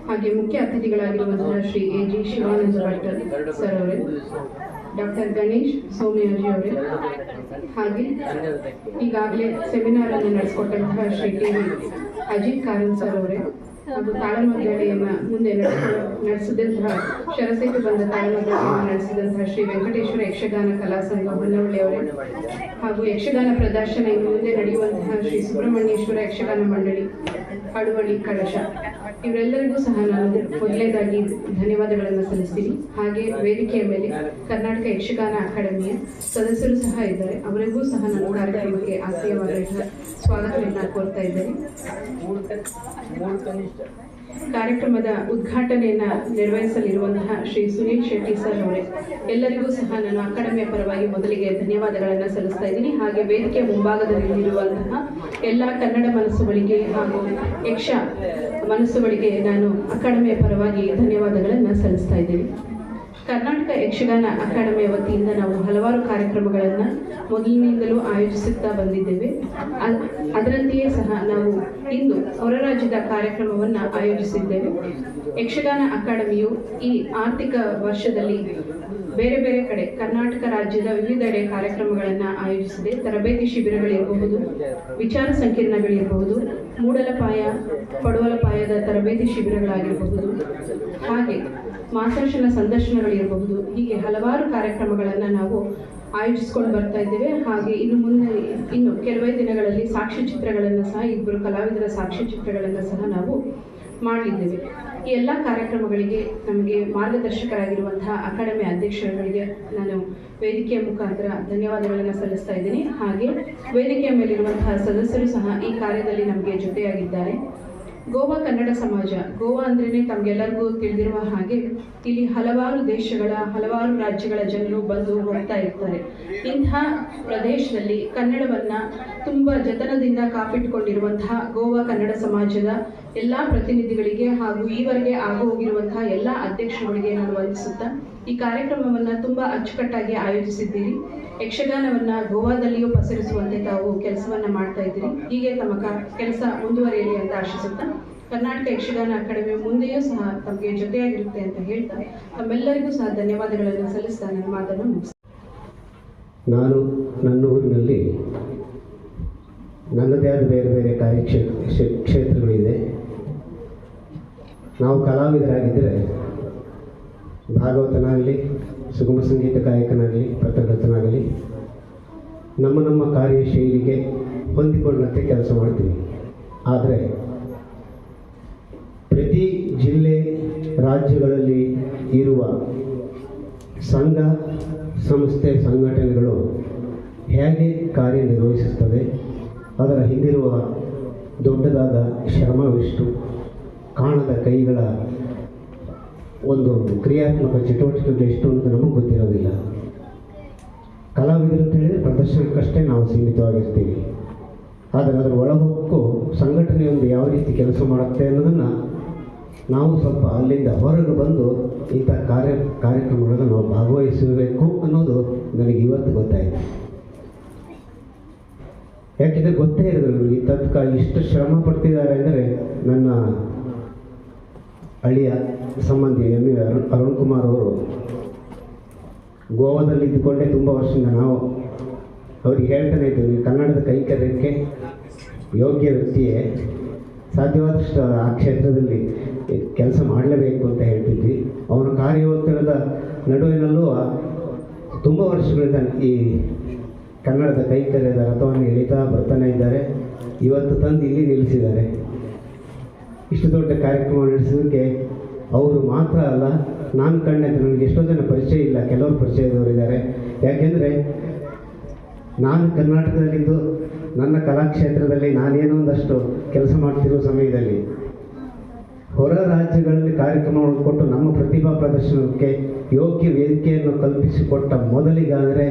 ಹಾಗೆ ಮುಖ್ಯ ಅತಿಥಿಗಳಾಗಿರುವಂತಹ ಶ್ರೀ AG ಶಿವಾನಂದ ಭಟ್ ಸರ್ ಅವರೇ, ಡಾಕ್ಟರ್ ಗಣೇಶ್ ಸೋಮಯಾಜಿ ಅವರೇ, ಹಾಗೆ ಈಗಾಗಲೇ ಸೆಮಿನಾರ್ ಅನ್ನು ನಡೆಸಿಕೊಟ್ಟಂತಹ ಶ್ರೀ TV ಅಜಿತ್ ಕಾರನ್ ಸರ್ ಅವರೇ, ಹಾಗೂ ತಾಳಮದ್ದಳೆಯನ್ನು ಮುಂದೆ ನಡೆಸಿದಂತಹ ಶರಸೇತು ಬಂದ ತಾಳಮದ್ದಳೆಯನ್ನು ನಡೆಸಿದಂತಹ ಶ್ರೀ ವೆಂಕಟೇಶ್ವರ ಯಕ್ಷಗಾನ ಕಲಾ ಸಂಘ ಹೊನ್ನವಳ್ಳಿ ಅವರೇ, ಹಾಗೂ ಯಕ್ಷಗಾನ ಪ್ರದರ್ಶನ ಇನ್ನು ಮುಂದೆ ನಡೆಯುವಂತಹ ಶ್ರೀ ಸುಬ್ರಹ್ಮಣ್ಯೇಶ್ವರ ಯಕ್ಷಗಾನ ಮಂಡಳಿ ಅಡುವಳ್ಳಿ ಕಳಶ, ಇವರೆಲ್ಲರಿಗೂ ಸಹ ನಾನು ಮೊದಲನೇದಾಗಿ ಧನ್ಯವಾದಗಳನ್ನು ಸಲ್ಲಿಸ್ತೀನಿ. ಹಾಗೆ ವೇದಿಕೆಯ ಮೇಲೆ ಕರ್ನಾಟಕ ಯಕ್ಷಗಾನ ಅಕಾಡೆಮಿಯ ಸದಸ್ಯರು ಸಹ ಇದ್ದಾರೆ, ಅವರಿಗೂ ಸಹ ನಾನು ಕಾರ್ಯಕ್ರಮಕ್ಕೆ ಆತ್ಮೀಯವಾದ ಸ್ವಾಗತವನ್ನು ಕೋರ್ತಾ ಇದ್ದೇನೆ. ಕಾರ್ಯಕ್ರಮದ ಉದ್ಘಾಟನೆಯನ್ನ ನಿರ್ವಹಿಸಲಿರುವಂತಹ ಶ್ರೀ ಸುನೀಲ್ ಶೆಟ್ಟಿ ಸರ್ ಅವರೇ, ಎಲ್ಲರಿಗೂ ಸಹ ನಾನು ಅಕಾಡೆಮಿಯ ಪರವಾಗಿ ಮೊದಲಿಗೆ ಧನ್ಯವಾದಗಳನ್ನು ಸಲ್ಲಿಸ್ತಾ ಇದ್ದೀನಿ. ಹಾಗೆ ವೇದಿಕೆ ಮುಂಭಾಗದಲ್ಲಿ ಇರುವಂತಹ ಎಲ್ಲ ಕನ್ನಡ ಮನಸ್ಸುಗಳಿಗೆ ಹಾಗೂ ಯಕ್ಷ ಮನಸ್ಸುಗಳಿಗೆ ನಾನು ಅಕಾಡೆಮಿಯ ಪರವಾಗಿ ಧನ್ಯವಾದಗಳನ್ನು ಸಲ್ಲಿಸ್ತಾ ಇದ್ದೀನಿ. ಕರ್ನಾಟಕ ಯಕ್ಷಗಾನ ಅಕಾಡೆಮಿಯ ವತಿಯಿಂದ ನಾವು ಹಲವಾರು ಕಾರ್ಯಕ್ರಮಗಳನ್ನು ಮೊದಲಿನಿಂದಲೂ ಆಯೋಜಿಸುತ್ತಾ ಬಂದಿದ್ದೇವೆ. ಅದರಂತೆಯೇ ಸಹ ನಾವು ಇಂದು ಹೊರ ರಾಜ್ಯದ ಕಾರ್ಯಕ್ರಮವನ್ನು ಆಯೋಜಿಸಿದ್ದೇವೆ. ಯಕ್ಷಗಾನ ಅಕಾಡೆಮಿಯು ಈ ಆರ್ಥಿಕ ವರ್ಷದಲ್ಲಿ ಬೇರೆ ಬೇರೆ ಕಡೆ ಕರ್ನಾಟಕ ರಾಜ್ಯದ ವಿವಿಧೆಡೆ ಕಾರ್ಯಕ್ರಮಗಳನ್ನು ಆಯೋಜಿಸಿದೆ. ತರಬೇತಿ ಶಿಬಿರಗಳಿರಬಹುದು, ವಿಚಾರ ಸಂಕಿರಣಗಳಿರಬಹುದು, ಮೂಡಲಪಾಯ ಪಡುವಲಪಾಯದ ತರಬೇತಿ ಶಿಬಿರಗಳಾಗಿರಬಹುದು, ಹಾಗೆ ಮಾಸಾಶನ ಸಂದರ್ಶನಗಳಿರಬಹುದು. ಹೀಗೆ ಹಲವಾರು ಕಾರ್ಯಕ್ರಮಗಳನ್ನು ನಾವು ಆಯೋಜಿಸಿಕೊಂಡು ಬರ್ತಾ ಇದ್ದೇವೆ. ಹಾಗೆ ಇನ್ನು ಕೆಲವೇ ದಿನಗಳಲ್ಲಿ ಸಾಕ್ಷ್ಯಚಿತ್ರಗಳನ್ನು ಸಹ 2 ಕಲಾವಿದರ ಸಾಕ್ಷ್ಯಚಿತ್ರಗಳನ್ನು ಸಹ ನಾವು ಮಾಡಲಿದ್ದೇವೆ. ಈ ಎಲ್ಲ ಕಾರ್ಯಕ್ರಮಗಳಿಗೆ ನಮಗೆ ಮಾರ್ಗದರ್ಶಕರಾಗಿರುವಂತಹ ಅಕಾಡೆಮಿ ಅಧ್ಯಕ್ಷರುಗಳಿಗೆ ನಾನು ವೇದಿಕೆಯ ಮುಖಾಂತರ ಧನ್ಯವಾದಗಳನ್ನು ಸಲ್ಲಿಸ್ತಾ ಇದ್ದೀನಿ. ಹಾಗೆ ವೇದಿಕೆಯ ಮೇಲಿರುವಂತಹ ಸದಸ್ಯರು ಸಹ ಈ ಕಾರ್ಯದಲ್ಲಿ ನಮಗೆ ಜೊತೆಯಾಗಿದ್ದಾರೆ. ಗೋವಾ ಕನ್ನಡ ಸಮಾಜ, ಗೋವಾ ಅಂದ್ರೇ ತಮಗೆಲ್ಲರಿಗೂ ತಿಳಿದಿರುವ ಹಾಗೆ ಇಲ್ಲಿ ಹಲವಾರು ದೇಶಗಳ ಹಲವಾರು ರಾಜ್ಯಗಳ ಜನರು ಬಂದು ಹೋಗ್ತಾ ಇರ್ತಾರೆ. ಇಂಥ ಪ್ರದೇಶದಲ್ಲಿ ಕನ್ನಡವನ್ನು ತುಂಬ ಜತನದಿಂದ ಕಾಪಿಟ್ಟುಕೊಂಡಿರುವಂತಹ ಗೋವಾ ಕನ್ನಡ ಸಮಾಜದ ಎಲ್ಲ ಪ್ರತಿನಿಧಿಗಳಿಗೆ ಹಾಗೂ ಈವರೆಗೆ ಹೋಗಿರುವಂತಹ ಎಲ್ಲ ಅಧ್ಯಕ್ಷರುಗಳಿಗೆ ನಾನು ವಂದಿಸುತ್ತಾ ಈ ಕಾರ್ಯಕ್ರಮವನ್ನು ತುಂಬ ಅಚ್ಚುಕಟ್ಟಾಗಿ ಆಯೋಜಿಸಿದ್ದೀರಿ. ಯಕ್ಷಗಾನವನ್ನು ಗೋವಾದಲ್ಲಿಯೂ ಪಸರಿಸುವಂತೆ ತಾವು ಕೆಲಸವನ್ನು ಮಾಡ್ತಾ ಇದ್ದೀರಿ. ಹೀಗೆ ತಮ್ಮ ಕೆಲಸ ಮುಂದುವರಿಯಲಿ ಅಂತ ಆಶಿಸುತ್ತಾ ಕರ್ನಾಟಕ ಯಕ್ಷಗಾನ ಅಕಾಡೆಮಿ ಮುಂದೆಯೂ ಸಹ ತಮಗೆ ಜೊತೆಯಾಗಿರುತ್ತೆ ಅಂತ ಹೇಳ್ತಾ ತಮ್ಮೆಲ್ಲರಿಗೂ ಸಹ ಧನ್ಯವಾದಗಳನ್ನು ಸಲ್ಲಿಸ್ತಾ ನನ್ನ ಮಾತನ್ನು ಮುಗಿಸ್ತೀನಿ. ನಾನು ನನ್ನ ಊರಿನಲ್ಲಿ ನನ್ನದೇ ಆದ ಬೇರೆ ಬೇರೆ ಕ್ಷೇತ್ರಗಳಿದೆ. ನಾವು ಕಲಾವಿದರಾಗಿದ್ದರೆ ಭಾಗವತನಾಗಲಿ, ಸುಗಮ ಸಂಗೀತ ಗಾಯಕನಾಗಲಿ, ಪತ್ರಕರ್ತನಾಗಲಿ ನಮ್ಮ ಕಾರ್ಯಶೈಲಿಗೆ ಹೊಂದಿಕೊಂಡಂತೆ ಕೆಲಸ ಮಾಡ್ತೀವಿ. ಆದರೆ ಪ್ರತಿ ಜಿಲ್ಲೆ ರಾಜ್ಯಗಳಲ್ಲಿ ಇರುವ ಸಂಘ ಸಂಸ್ಥೆ ಸಂಘಟನೆಗಳು ಹೇಗೆ ಕಾರ್ಯನಿರ್ವಹಿಸುತ್ತದೆ, ಅದರ ಹಿಂದಿರುವ ದೊಡ್ಡದಾದ ಶ್ರಮವೆಷ್ಟು, ಕಾಣದ ಕೈಗಳ ಒಂದು ಕ್ರಿಯಾತ್ಮಕ ಚಟುವಟಿಕೆಗಳು ಎಷ್ಟು ಅಂತ ನಮಗೆ ಗೊತ್ತಿರೋದಿಲ್ಲ. ಕಲಾವಿದರು ಅಂತ ಹೇಳಿದರೆ ಪ್ರದರ್ಶನಕ್ಕಷ್ಟೇ ನಾವು ಸೀಮಿತವಾಗಿರ್ತೀವಿ. ಆದರೆ ಅದರ ಒಳಹೊಕ್ಕು ಸಂಘಟನೆಯೊಂದು ಯಾವ ರೀತಿ ಕೆಲಸ ಮಾಡುತ್ತೆ ಅನ್ನೋದನ್ನು ನಾವು ಸ್ವಲ್ಪ ಅಲ್ಲಿಂದ ಹೊರಗೆ ಬಂದು ಇಂಥ ಕಾರ್ಯಕ್ರಮಗಳನ್ನು ನಾವು ಭಾಗವಹಿಸಬೇಕು ಅನ್ನೋದು ನನಗೆ ಇವತ್ತು ಗೊತ್ತಾಯಿತು. ಯಾಕೆಂದರೆ ಗೊತ್ತೇ ಇರೋದಿಲ್ಲ ಇಂಥದ್ಕ ಇಷ್ಟು ಶ್ರಮ ಪಡ್ತಿದ್ದಾರೆ ಅಂದರೆ ನನ್ನ ಹಳ್ಳಿಯ ಸಂಬಂಧಿ ಅರುಣ್ ಕುಮಾರ್ ಅವರು ಗೋವಾದಲ್ಲಿ ಇದ್ದುಕೊಂಡೇ ತುಂಬ ವರ್ಷದಿಂದ ನಾವು ಅವ್ರಿಗೆ ಹೇಳ್ತಾನೆ ಇದ್ದೀವಿ, ಕನ್ನಡದ ಕೈಕರ್ಯಕ್ಕೆ ಯೋಗ್ಯ ವ್ಯಕ್ತಿಯೇ ಸಾಧ್ಯವಾದಷ್ಟು ಆ ಕ್ಷೇತ್ರದಲ್ಲಿ ಕೆಲಸ ಮಾಡಲೇಬೇಕು ಅಂತ ಹೇಳ್ತಿದ್ವಿ. ಅವನ ಕಾರ್ಯೋತ್ತರದ ನಡುವಿನಲ್ಲೂ ತುಂಬ ವರ್ಷಗಳಿಂದ ಈ ಕನ್ನಡದ ಕೈಕರ್ಯದ ರಥವನ್ನು ಎಳಿತಾ ಬರ್ತಾನೆ ಇದ್ದಾರೆ. ಇವತ್ತು ತಂದು ಇಲ್ಲಿ ನಿಲ್ಲಿಸಿದ್ದಾರೆ. ಇಷ್ಟು ದೊಡ್ಡ ಕಾರ್ಯಕ್ರಮ ನಡೆಸೋದಕ್ಕೆ ಅವರು ಮಾತ್ರ ಅಲ್ಲ, ನಾನು ಕಂಡಂತೆ ನನಗೆ ಎಷ್ಟೋ ಜನ ಪರಿಚಯ ಇಲ್ಲ, ಕೆಲವರು ಪರಿಚಯದವರಿದ್ದಾರೆ. ಯಾಕೆಂದರೆ ನಾನು ಕರ್ನಾಟಕದಲ್ಲಿದ್ದು ನನ್ನ ಕಲಾಕ್ಷೇತ್ರದಲ್ಲಿ ನಾನೇನೋ ಒಂದಷ್ಟು ಕೆಲಸ ಮಾಡ್ತಿರೋ ಸಮಯದಲ್ಲಿ ಹೊರ ರಾಜ್ಯಗಳಲ್ಲಿ ಕಾರ್ಯಕ್ರಮಗಳನ್ನು ಕೊಟ್ಟು ನಮ್ಮ ಪ್ರತಿಭಾ ಪ್ರದರ್ಶನಕ್ಕೆ ಯೋಗ್ಯ ವೇದಿಕೆಯನ್ನು ಕಲ್ಪಿಸಿಕೊಟ್ಟ ಮೊದಲಿಗಾದರೆ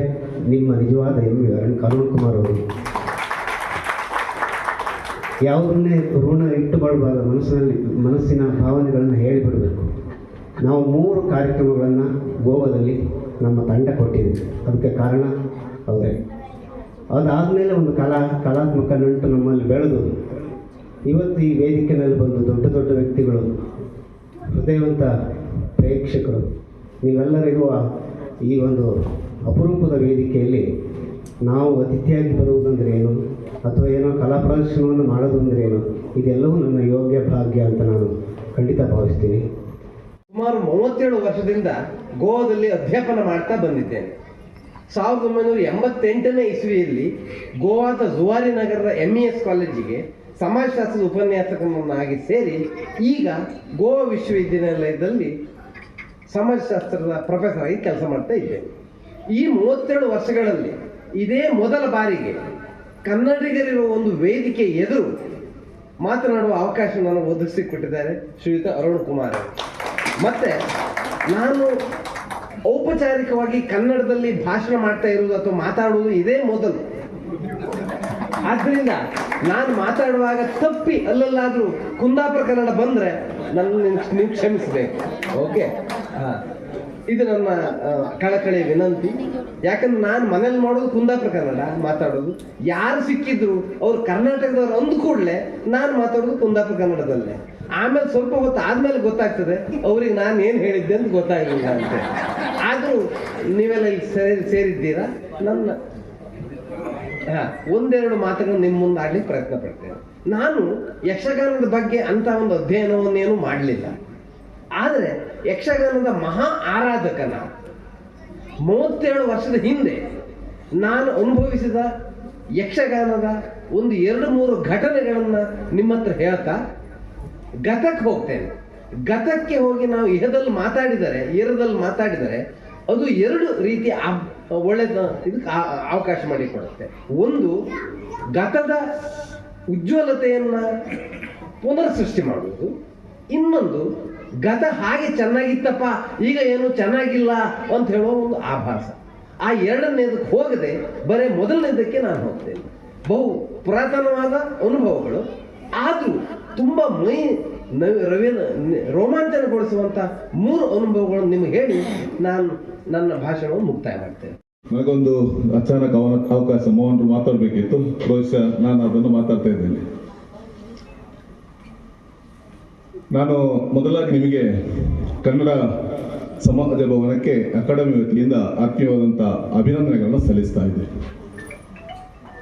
ನಿಮ್ಮ ನಿಜವಾದ ಹೆಮ್ಮೆ ಅರುಣ್ ಕುಮಾರ್ ಅವರು. ಯಾವುದನ್ನೇ ಋಣ ಇಟ್ಟುಕೊಳ್ಬಾರ್ದು, ಮನಸ್ಸಿನ ಭಾವನೆಗಳನ್ನು ಹೇಳಿಬಿಡಬೇಕು. ನಾವು 3 ಕಾರ್ಯಕ್ರಮಗಳನ್ನು ಗೋವಾದಲ್ಲಿ ನಮ್ಮ ತಂಡ ಕೊಟ್ಟಿದ್ದೀವಿ. ಅದಕ್ಕೆ ಕಾರಣ ಅವರೇ. ಅದಾದಮೇಲೆ ಒಂದು ಕಲಾತ್ಮಕ ನಂಟು ನಮ್ಮಲ್ಲಿ ಬೆಳೆದು ಇವತ್ತು ಈ ವೇದಿಕೆಯಲ್ಲಿ ಬಂದು ದೊಡ್ಡ ದೊಡ್ಡ ವ್ಯಕ್ತಿಗಳು, ಹೃದಯವಂತ ಪ್ರೇಕ್ಷಕರು ನೀವೆಲ್ಲರಿರುವ ಈ ಒಂದು ಅಪರೂಪದ ವೇದಿಕೆಯಲ್ಲಿ ನಾವು ಅತಿಥಿಯಾಗಿ ಬರುವುದಂದ್ರೆ ಏನು, ಅಥವಾ ಏನೋ ಕಲಾ ಪ್ರದರ್ಶನವನ್ನು ಮಾಡೋದು ಅಂದರೆ ಏನು, ಇದೆಲ್ಲವೂ ನನ್ನ ಯೋಗ್ಯ ಭಾಗ್ಯ ಅಂತ ನಾನು ಖಂಡಿತ ಭಾವಿಸ್ತೀನಿ. ಸುಮಾರು 37 ವರ್ಷದಿಂದ ಗೋವಾದಲ್ಲಿ ಅಧ್ಯಾಪನ ಮಾಡ್ತಾ ಬಂದಿದ್ದೇನೆ. 1988ನೇ ಇಸ್ವಿಯಲ್ಲಿ ಗೋವಾದ ಜುವಾರಿ ನಗರದ MES ಕಾಲೇಜಿಗೆ ಸಮಾಜಶಾಸ್ತ್ರದ ಉಪನ್ಯಾಸಕನಾಗಿ ಸೇರಿ ಈಗ ಗೋವಾ ವಿಶ್ವವಿದ್ಯಾನಿಲಯದಲ್ಲಿ ಸಮಾಜಶಾಸ್ತ್ರದ ಪ್ರೊಫೆಸರ್ ಆಗಿ ಕೆಲಸ ಮಾಡ್ತಾ ಇದ್ದೇನೆ. ಈ 37 ವರ್ಷಗಳಲ್ಲಿ ಇದೇ ಮೊದಲ ಬಾರಿಗೆ ಕನ್ನಡಿಗರಿರುವ ಒಂದು ವೇದಿಕೆ ಎದುರು ಮಾತನಾಡುವ ಅವಕಾಶ ನನಗೆ ಒದಗಿಸಿಕೊಟ್ಟಿದ್ದಾರೆ ಶ್ರೀಯುತ ಅರುಣ್ ಕುಮಾರ್. ಮತ್ತೆ ನಾನು ಔಪಚಾರಿಕವಾಗಿ ಕನ್ನಡದಲ್ಲಿ ಭಾಷಣ ಮಾಡ್ತಾ ಇರುವುದು ಅಥವಾ ಮಾತಾಡುವುದು ಇದೇ ಮೊದಲು. ಆದ್ದರಿಂದ ನಾನು ಮಾತಾಡುವಾಗ ತಪ್ಪಿ ಅಲ್ಲಲ್ಲಾದರೂ ಕುಂದಾಪುರ ಕನ್ನಡ ಬಂದರೆ ನೀವು ಕ್ಷಮಿಸಬೇಕು. ಓಕೆ, ಇದು ನನ್ನ ಕಳಕಳಿ ವಿನಂತಿ. ಯಾಕಂದ್ರೆ ನಾನು ಮನೇಲಿ ಮಾಡೋದು ಕುಂದಾಪುರ ಕನ್ನಡ ಮಾತಾಡೋದು. ಯಾರು ಸಿಕ್ಕಿದ್ರು ಅವ್ರು ಕರ್ನಾಟಕದವ್ರು ಅಂದ ಕೂಡಲೇ ನಾನು ಮಾತಾಡೋದು ಕುಂದಾಪುರ ಕನ್ನಡದಲ್ಲೇ. ಆಮೇಲೆ ಸ್ವಲ್ಪ ಹೊತ್ತು ಆದ್ಮೇಲೆ ಗೊತ್ತಾಗ್ತದೆ ಅವ್ರಿಗೆ ನಾನು ಏನು ಹೇಳಿದ್ದೆ ಅಂತ ಗೊತ್ತಾಗಲಿಲ್ಲ ಅಂತ. ಆದರೂ ನೀವೆಲ್ಲ ಇಲ್ಲಿ ಸೇರಿದ್ದೀರಾ. ನನ್ನ ಒಂದೆರಡು ಮಾತುಗಳು ನಿಮ್ಮ ಮುಂದೆ ಆಡ್ಲಿಕ್ಕೆ ಪ್ರಯತ್ನ ಪಡ್ತೇನೆ. ನಾನು ಯಕ್ಷಗಾನದ ಬಗ್ಗೆ ಅಂತ ಒಂದು ಅಧ್ಯಯನವನ್ನೇನು ಮಾಡಲಿಲ್ಲ. ಆದರೆ ಯಕ್ಷಗಾನದ ಮಹಾ ಆರಾಧಕನ 37 ವರ್ಷದ ಹಿಂದೆ ನಾನು ಅನುಭವಿಸಿದ ಯಕ್ಷಗಾನದ ಒಂದು 2-3 ಘಟನೆಗಳನ್ನು ನಿಮ್ಮ ಹತ್ರ ಹೇಳ್ತಾ ಗತಕ್ಕೆ ಹೋಗ್ತೇನೆ. ಗತಕ್ಕೆ ಹೋಗಿ ನಾವು ಇಹದಲ್ಲಿ ಮಾತಾಡಿದರೆ ಅದು 2 ರೀತಿಯ ಒಳ್ಳೆದ ಇದಕ್ಕೆ ಅವಕಾಶ ಮಾಡಿಕೊಡುತ್ತೆ. ಒಂದು, ಗತದ ಉಜ್ವಲತೆಯನ್ನು ಪುನರ್ ಸೃಷ್ಟಿ ಮಾಡುವುದು. ಇನ್ನೊಂದು, ಗತ ಹಾಗೆ ಚೆನ್ನಾಗಿತ್ತಪ್ಪ ಈಗ ಏನು ಚೆನ್ನಾಗಿಲ್ಲ ಅಂತ ಹೇಳೋ ಒಂದು ಆಭಾಸ. ಆ 2ನೇದಕ್ಕೆ ಹೋಗದೆ ಬರೀ ಮೊದಲನೇದಕ್ಕೆ ನಾನು ಹೋಗ್ತೇನೆ. ಬಹು ಪುರಾತನವಾದ ಅನುಭವಗಳು, ಆದರೂ ತುಂಬ ರೋಮಾಂಚನಗೊಳಿಸುವಂಥ 3 ಅನುಭವಗಳನ್ನು ನಿಮಗೆ ಹೇಳಿ ನಾನು ನನ್ನ ಭಾಷಣವನ್ನು ಮುಕ್ತಾಯ ಮಾಡ್ತೇನೆ. ನನಗೊಂದು ಅಚಾನಕ್ ಅವಕಾಶ, ಮೋಹನ್ರು ಮಾತಾಡಬೇಕಿತ್ತು. ಬಹುಶಃ ನಾನು ಅದನ್ನು ಮಾತಾಡ್ತಾ ಇದ್ದೇನೆ. ನಾನು ಮೊದಲಾಗಿ ನಿಮಗೆ ಕನ್ನಡ ಸಮಾಜ ಭವನಕ್ಕೆ ಅಕಾಡೆಮಿ ವತಿಯಿಂದ ಆತ್ಮೀಯವಾದಂಥ ಅಭಿನಂದನೆಗಳನ್ನು ಸಲ್ಲಿಸ್ತಾ ಇದ್ದೆ.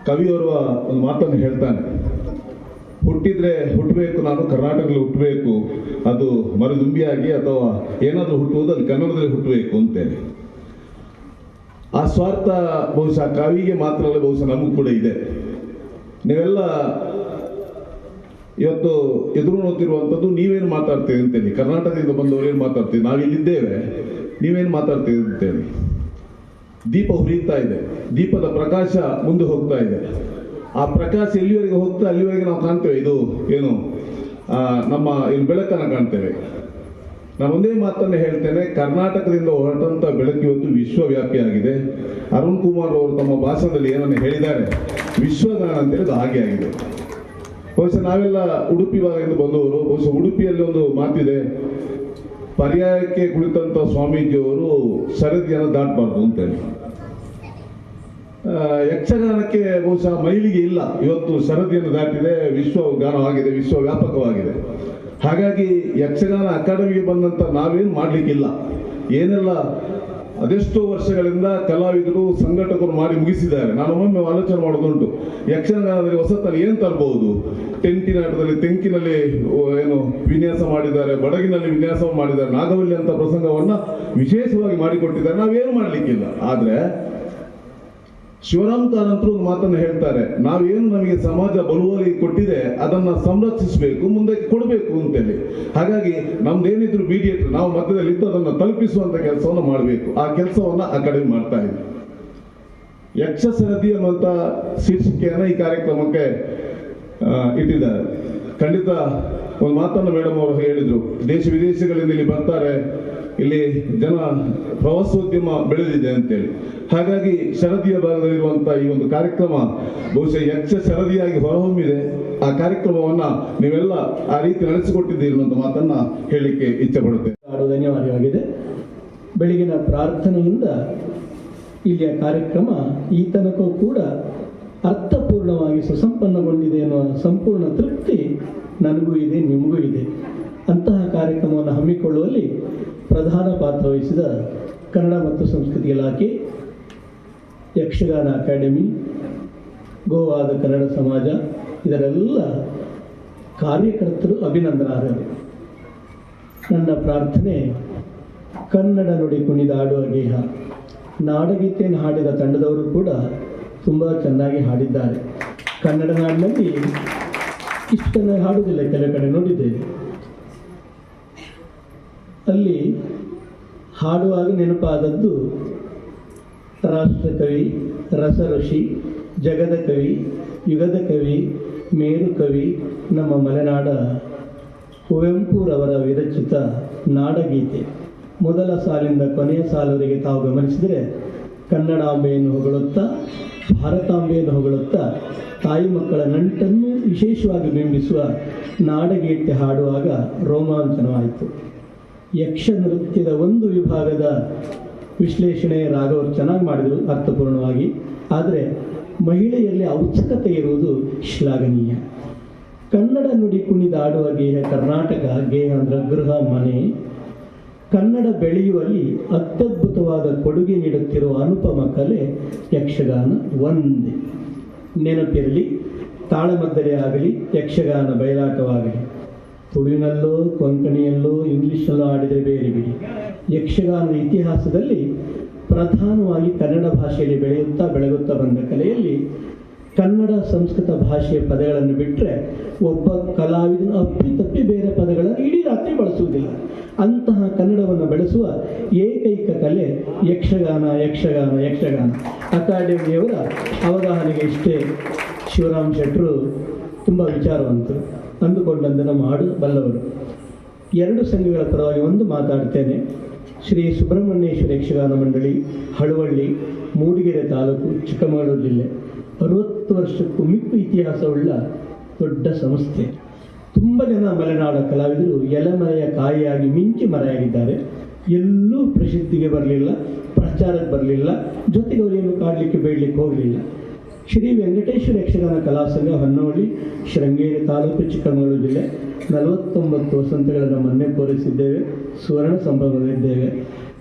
ಕವಿಯೋರ್ವ ಒಂದು ಮಾತನ್ನು ಹೇಳ್ತಾನೆ, ಹುಟ್ಟಿದ್ರೆ ಹುಟ್ಟಬೇಕು, ನಾನು ಕರ್ನಾಟಕದಲ್ಲಿ ಹುಟ್ಟಬೇಕು, ಅದು ಮರುದುಂಬಿಯಾಗಿ ಅಥವಾ ಏನಾದರೂ ಹುಟ್ಟುವುದು ಅದು ಕನ್ನಡದಲ್ಲಿ ಹುಟ್ಟಬೇಕು ಅಂತೇಳಿ. ಆ ಸ್ವಾರ್ಥ ಬಹುಶಃ ಕವಿಗೆ ಮಾತ್ರ ಅಲ್ಲ, ಬಹುಶಃ ನಮಗೂ ಕೂಡ ಇದೆ. ನೀವೆಲ್ಲ ಇವತ್ತು ಎದುರು ನೋಡ್ತಿರುವಂಥದ್ದು ನೀವೇನು ಮಾತಾಡ್ತೀವಿ ಅಂತೇಳಿ, ಕರ್ನಾಟಕದಿಂದ ಬಂದವರು ಏನು ಮಾತಾಡ್ತೀವಿ, ನಾವಿಲ್ಲಿದ್ದೇವೆ. ನೀವೇನು ಮಾತಾಡ್ತೀರಿ ಅಂತೇಳಿ. ದೀಪ ಉರಿಯುತ್ತಾ ಇದೆ, ದೀಪದ ಪ್ರಕಾಶ ಮುಂದೆ ಹೋಗ್ತಾ ಇದೆ. ಆ ಪ್ರಕಾಶ ಎಲ್ಲಿವರೆಗೆ ಹೋಗ್ತಾ ಅಲ್ಲಿವರೆಗೆ ನಾವು ಕಾಣ್ತೇವೆ. ಇದು ಏನು ನಮ್ಮ ಇಲ್ಲಿ ಬೆಳಕನ್ನು ಕಾಣ್ತೇವೆ. ನಾನು ಒಂದೇ ಮಾತನ್ನು ಹೇಳ್ತೇನೆ, ಕರ್ನಾಟಕದಿಂದ ಹೊರಟಂಥ ಬೆಳಕು ಇವತ್ತು ವಿಶ್ವವ್ಯಾಪಿಯಾಗಿದೆ. ಅರುಣ್ ಕುಮಾರ್ ಅವರು ತಮ್ಮ ಭಾಷಣದಲ್ಲಿ ಏನನ್ನು ಹೇಳಿದ್ದಾರೆ, ವಿಶ್ವಗಾನ ಅಂತೇಳಿದು ಹಾಗೆ ಆಗಿದೆ. ಬಹುಶಃ ನಾವೆಲ್ಲ ಉಡುಪಿ ಭಾಗದಿಂದ ಬಂದವರು. ಬಹುಶಃ ಉಡುಪಿಯಲ್ಲಿ ಒಂದು ಮಾತಿದೆ, ಪರ್ಯಾಯಕ್ಕೆ ಕುಳಿತಂಥ ಸ್ವಾಮೀಜಿಯವರು ಸರದಿಯನ್ನು ದಾಟಬಾರ್ದು ಅಂತೇಳಿ. ಯಕ್ಷಗಾನಕ್ಕೆ ಬಹುಶಃ ಮೈಲಿಗೆ ಇಲ್ಲ, ಇವತ್ತು ಸರದಿಯನ್ನು ದಾಟಿದೆ, ವಿಶ್ವಗಾನವಾಗಿದೆ, ವಿಶ್ವವ್ಯಾಪಕವಾಗಿದೆ. ಹಾಗಾಗಿ ಯಕ್ಷಗಾನ ಅಕಾಡೆಮಿಗೆ ಬಂದಂಥ ನಾವೇನು ಮಾಡಲಿಕ್ಕಿಲ್ಲ. ಏನೆಲ್ಲ ಅದೆಷ್ಟೋ ವರ್ಷಗಳಿಂದ ಕಲಾವಿದರು ಸಂಘಟಕರು ಮಾಡಿ ಮುಗಿಸಿದ್ದಾರೆ. ನಾನು ಒಮ್ಮೊಮ್ಮೆ ಆಲೋಚನೆ ಮಾಡೋದುಂಟು, ಯಕ್ಷಗಾನದಲ್ಲಿ ಹೊಸತನ ಏನು ತರಬಹುದು. ಟೆಂಕಿನಾಟದಲ್ಲಿ ತೆಂಕಿನಲ್ಲಿ ಏನು ವಿನ್ಯಾಸ ಮಾಡಿದ್ದಾರೆ, ಬಡಗಿನಲ್ಲಿ ವಿನ್ಯಾಸ ಮಾಡಿದ್ದಾರೆ, ನಾಗವಲ್ಲಿ ಅಂತ ಪ್ರಸಂಗವನ್ನ ವಿಶೇಷವಾಗಿ ಮಾಡಿಕೊಟ್ಟಿದ್ದಾರೆ. ನಾವೇನು ಮಾಡಲಿಕ್ಕಿಲ್ಲ. ಆದರೆ ಶಿವರಾಮ್ ಕಾರಂತರು ಒಂದು ಮಾತನ್ನು ಹೇಳ್ತಾರೆ, ನಾವೇನು ನಮಗೆ ಸಮಾಜ ಬಲುವಲಿ ಕೊಟ್ಟಿದೆ ಅದನ್ನ ಸಂರಕ್ಷಿಸಬೇಕು, ಮುಂದಕ್ಕೆ ಕೊಡಬೇಕು ಅಂತೇಳಿ. ಹಾಗಾಗಿ ನಮ್ದೇನಿದ್ರು ಮೀಡಿಯೇಟರ್, ನಾವು ಮಧ್ಯದಲ್ಲಿ ಇದ್ದು ಅದನ್ನು ತಲುಪಿಸುವಂತ ಕೆಲಸವನ್ನು ಮಾಡಬೇಕು. ಆ ಕೆಲಸವನ್ನ ಅಕಾಡೆಮಿ ಮಾಡ್ತಾ ಇದೆ. ಯಕ್ಷ ಸರದಿ ಅನ್ನುವಂಥ ಶೀರ್ಷಿಕೆಯನ್ನು ಈ ಕಾರ್ಯಕ್ರಮಕ್ಕೆ ಇಟ್ಟಿದ್ದಾರೆ. ಖಂಡಿತ ಒಂದು ಮಾತನ್ನು ಮೇಡಮ್ ಅವರು ಹೇಳಿದ್ರು, ದೇಶ ವಿದೇಶಗಳಿಂದ ಇಲ್ಲಿ ಬರ್ತಾರೆ, ಇಲ್ಲಿ ಜನ ಪ್ರವಾಸೋದ್ಯಮ ಬೆಳೆದಿದೆ ಅಂತೇಳಿ. ಹಾಗಾಗಿ ಶರದಿಯ ಭಾಗದಲ್ಲಿರುವಂತಹ ಈ ಒಂದು ಕಾರ್ಯಕ್ರಮ ಬಹುಶಃ ಯಕ್ಷ ಶರದಿಯಾಗಿ ಹೊರಹೊಮ್ಮಿದೆ. ಆ ಕಾರ್ಯಕ್ರಮವನ್ನ ನೀವೆಲ್ಲ ಆ ರೀತಿ ನಡೆಸಿಕೊಟ್ಟಿದ್ದೀರಿ ಅನ್ನುವಂಥ ಮಾತನ್ನ ಹೇಳಲಿಕ್ಕೆ ಇಚ್ಛೆ ಪಡುತ್ತೇನೆ. ಧನ್ಯವಾದವಾಗಿದೆ. ಬೆಳಗಿನ ಪ್ರಾರ್ಥನೆಯಿಂದ ಇಲ್ಲಿಯ ಕಾರ್ಯಕ್ರಮ ಈ ತನಕ ಕೂಡ ಅರ್ಥಪೂರ್ಣವಾಗಿ ಸುಸಂಪನ್ನಗೊಂಡಿದೆ ಎನ್ನುವ ಸಂಪೂರ್ಣ ತೃಪ್ತಿ ನನಗೂ ಇದೆ, ನಿಮಗೂ ಇದೆ. ಅಂತಹ ಕಾರ್ಯಕ್ರಮವನ್ನು ಹಮ್ಮಿಕೊಳ್ಳುವಲ್ಲಿ ಪ್ರಧಾನ ಪಾತ್ರ ವಹಿಸಿದ ಕನ್ನಡ ಮತ್ತು ಸಂಸ್ಕೃತಿ ಇಲಾಖೆ, ಯಕ್ಷಗಾನ ಅಕಾಡೆಮಿ, ಗೋವಾದ ಕನ್ನಡ ಸಮಾಜ, ಇದರೆಲ್ಲ ಕಾರ್ಯಕರ್ತರು ಅಭಿನಂದನಾರ್ಹರು. ನನ್ನ ಪ್ರಾರ್ಥನೆ, ಕನ್ನಡ ನುಡಿ ಕುಣಿದಾಡುವ ಗೇಹ ನಾಡಗೀತೆಯನ್ನು ಹಾಡಿದ ತಂಡದವರು ಕೂಡ ತುಂಬ ಚೆನ್ನಾಗಿ ಹಾಡಿದ್ದಾರೆ. ಕನ್ನಡ ನಾಡಿನಲ್ಲಿ ಇಷ್ಟು ಚೆನ್ನಾಗಿ ಹಾಡುವುದಿಲ್ಲ, ಕೆಲವು ಕಡೆ ನೋಡಿದ್ದೇವೆ. ಅಲ್ಲಿ ಹಾಡುವಾಗ ನೆನಪಾದದ್ದು ರಾಷ್ಟ್ರಕವಿ, ರಸಋಷಿ, ಜಗದ ಕವಿ, ಯುಗದ ಕವಿ, ಮೇರು ಕವಿ, ನಮ್ಮ ಮಲೆನಾಡ ಕುವೆಂಪುರವರ ವಿರಚಿತ ನಾಡಗೀತೆ. ಮೊದಲ ಸಾಲಿಂದ ಕೊನೆಯ ಸಾಲವರೆಗೆ ತಾವು ಗಮನಿಸಿದರೆ ಕನ್ನಡಾಂಬೆಯನ್ನು ಹೊಗಳುತ್ತಾ, ಭಾರತಾಂಬೆಯನ್ನು ಹೊಗಳುತ್ತಾ, ತಾಯಿ ಮಕ್ಕಳ ನಂಟನ್ನು ವಿಶೇಷವಾಗಿ ಬಿಂಬಿಸುವ ನಾಡಗೀತೆ ಹಾಡುವಾಗ ರೋಮಾಂಚನವಾಯಿತು. ಯಕ್ಷ ನೃತ್ಯದ ಒಂದು ವಿಭಾಗದ ವಿಶ್ಲೇಷಣೆ ರಾಘವರು ಚೆನ್ನಾಗಿ ಮಾಡಿದರು, ಅರ್ಥಪೂರ್ಣವಾಗಿ. ಆದರೆ ಮಹಿಳೆಯಲ್ಲಿ ಔತ್ಸುಕತೆ ಇರುವುದು ಶ್ಲಾಘನೀಯ. ಕನ್ನಡ ನುಡಿ ಕುಣಿದಾಡುವ ಗೇಹ ಕರ್ನಾಟಕ. ಗೇಹ ಅಂದರೆ ಗೃಹ, ಮನೆ. ಕನ್ನಡ ಬೆಳೆಯುವಲ್ಲಿ ಅತ್ಯದ್ಭುತವಾದ ಕೊಡುಗೆ ನೀಡುತ್ತಿರುವ ಅನುಪಮ ಕಲೆ ಯಕ್ಷಗಾನ ಒಂದೇ. ನೆನಪಿರಲಿ, ತಾಳಮದ್ದಲೆ ಆಗಲಿ, ಯಕ್ಷಗಾನ ಬಯಲಾಟವಾಗಲಿ, ತುಳುವಿನಲ್ಲೋ ಕೊಂಕಣಿಯಲ್ಲೋ ಇಂಗ್ಲಿಷ್ನಲ್ಲೋ ಆಡಿದರೆ ಬೇರೆ ಬಿಡಿ. ಯಕ್ಷಗಾನದ ಇತಿಹಾಸದಲ್ಲಿ ಪ್ರಧಾನವಾಗಿ ಕನ್ನಡ ಭಾಷೆಯಲ್ಲಿ ಬೆಳೆಯುತ್ತಾ ಬಂದ ಕಲೆಯಲ್ಲಿ ಕನ್ನಡ ಸಂಸ್ಕೃತ ಭಾಷೆಯ ಪದಗಳನ್ನು ಬಿಟ್ಟರೆ ಒಬ್ಬ ಕಲಾವಿದನ ಅಪ್ಪಿತಪ್ಪಿ ಬೇರೆ ಪದಗಳನ್ನು ಇಡೀ ರಾತ್ರಿ ಬಳಸುವುದಿಲ್ಲ. ಅಂತಹ ಕನ್ನಡವನ್ನು ಬೆಳೆಸುವ ಏಕೈಕ ಕಲೆ ಯಕ್ಷಗಾನ. ಯಕ್ಷಗಾನ ಯಕ್ಷಗಾನ ಅಕಾಡೆಮಿಯವರ ಅವಗಾಹನೆಗೆ ಇಷ್ಟೇ. ಶಿವರಾಮ್ ಶೆಟ್ಟರು ತುಂಬ ವಿಚಾರವಂತರು, ಅಂದುಕೊಂಡಂತೆ ನಮ್ಮ ಹಾಡು ಬಲ್ಲವರು. ಎರಡು ಸಂಘಗಳ ಪರವಾಗಿ ಒಂದು ಮಾತಾಡ್ತೇನೆ. ಶ್ರೀ ಸುಬ್ರಹ್ಮಣ್ಯೇಶ್ವರ ಯಕ್ಷಗಾನ ಮಂಡಳಿ, ಹಳುವಳ್ಳಿ, ಮೂಡಿಗೆರೆ ತಾಲೂಕು, ಚಿಕ್ಕಮಗಳೂರು ಜಿಲ್ಲೆ. 60 ವರ್ಷಕ್ಕೂ ಮಿಕ್ಕು ಇತಿಹಾಸವುಳ್ಳ ದೊಡ್ಡ ಸಂಸ್ಥೆ. ತುಂಬ ಜನ ಮಲೆನಾಡ ಕಲಾವಿದರು ಎಲೆಮರೆಯ ಕಾಯಿಯಾಗಿ ಮಿಂಚಿ ಮರೆಯಾಗಿದ್ದಾರೆ. ಎಲ್ಲೂ ಪ್ರಸಿದ್ಧಿಗೆ ಬರಲಿಲ್ಲ, ಪ್ರಚಾರಕ್ಕೆ ಬರಲಿಲ್ಲ, ಜೊತೆಗೆ ಅವರೇನು ಕಾಡಲಿಕ್ಕೆ ಬೇಡಲಿಕ್ಕೆ ಹೋಗಲಿಲ್ಲ. ಶ್ರೀ ವೆಂಕಟೇಶ್ವರ ಯಕ್ಷಗಾನ ಕಲಾಸಂಘ, ಹೊನ್ನವಳ್ಳಿ, ಶೃಂಗೇರಿ ತಾಲೂಕು, ಚಿಕ್ಕಮಗಳೂರು ಜಿಲ್ಲೆ. 49 ವಸಂತಗಳನ್ನು ಮೊನ್ನೆ ಪೂರೈಸಿದ್ದೇವೆ, ಸುವರ್ಣ ಸಂಭ್ರಮದಲ್ಲಿದ್ದೇವೆ.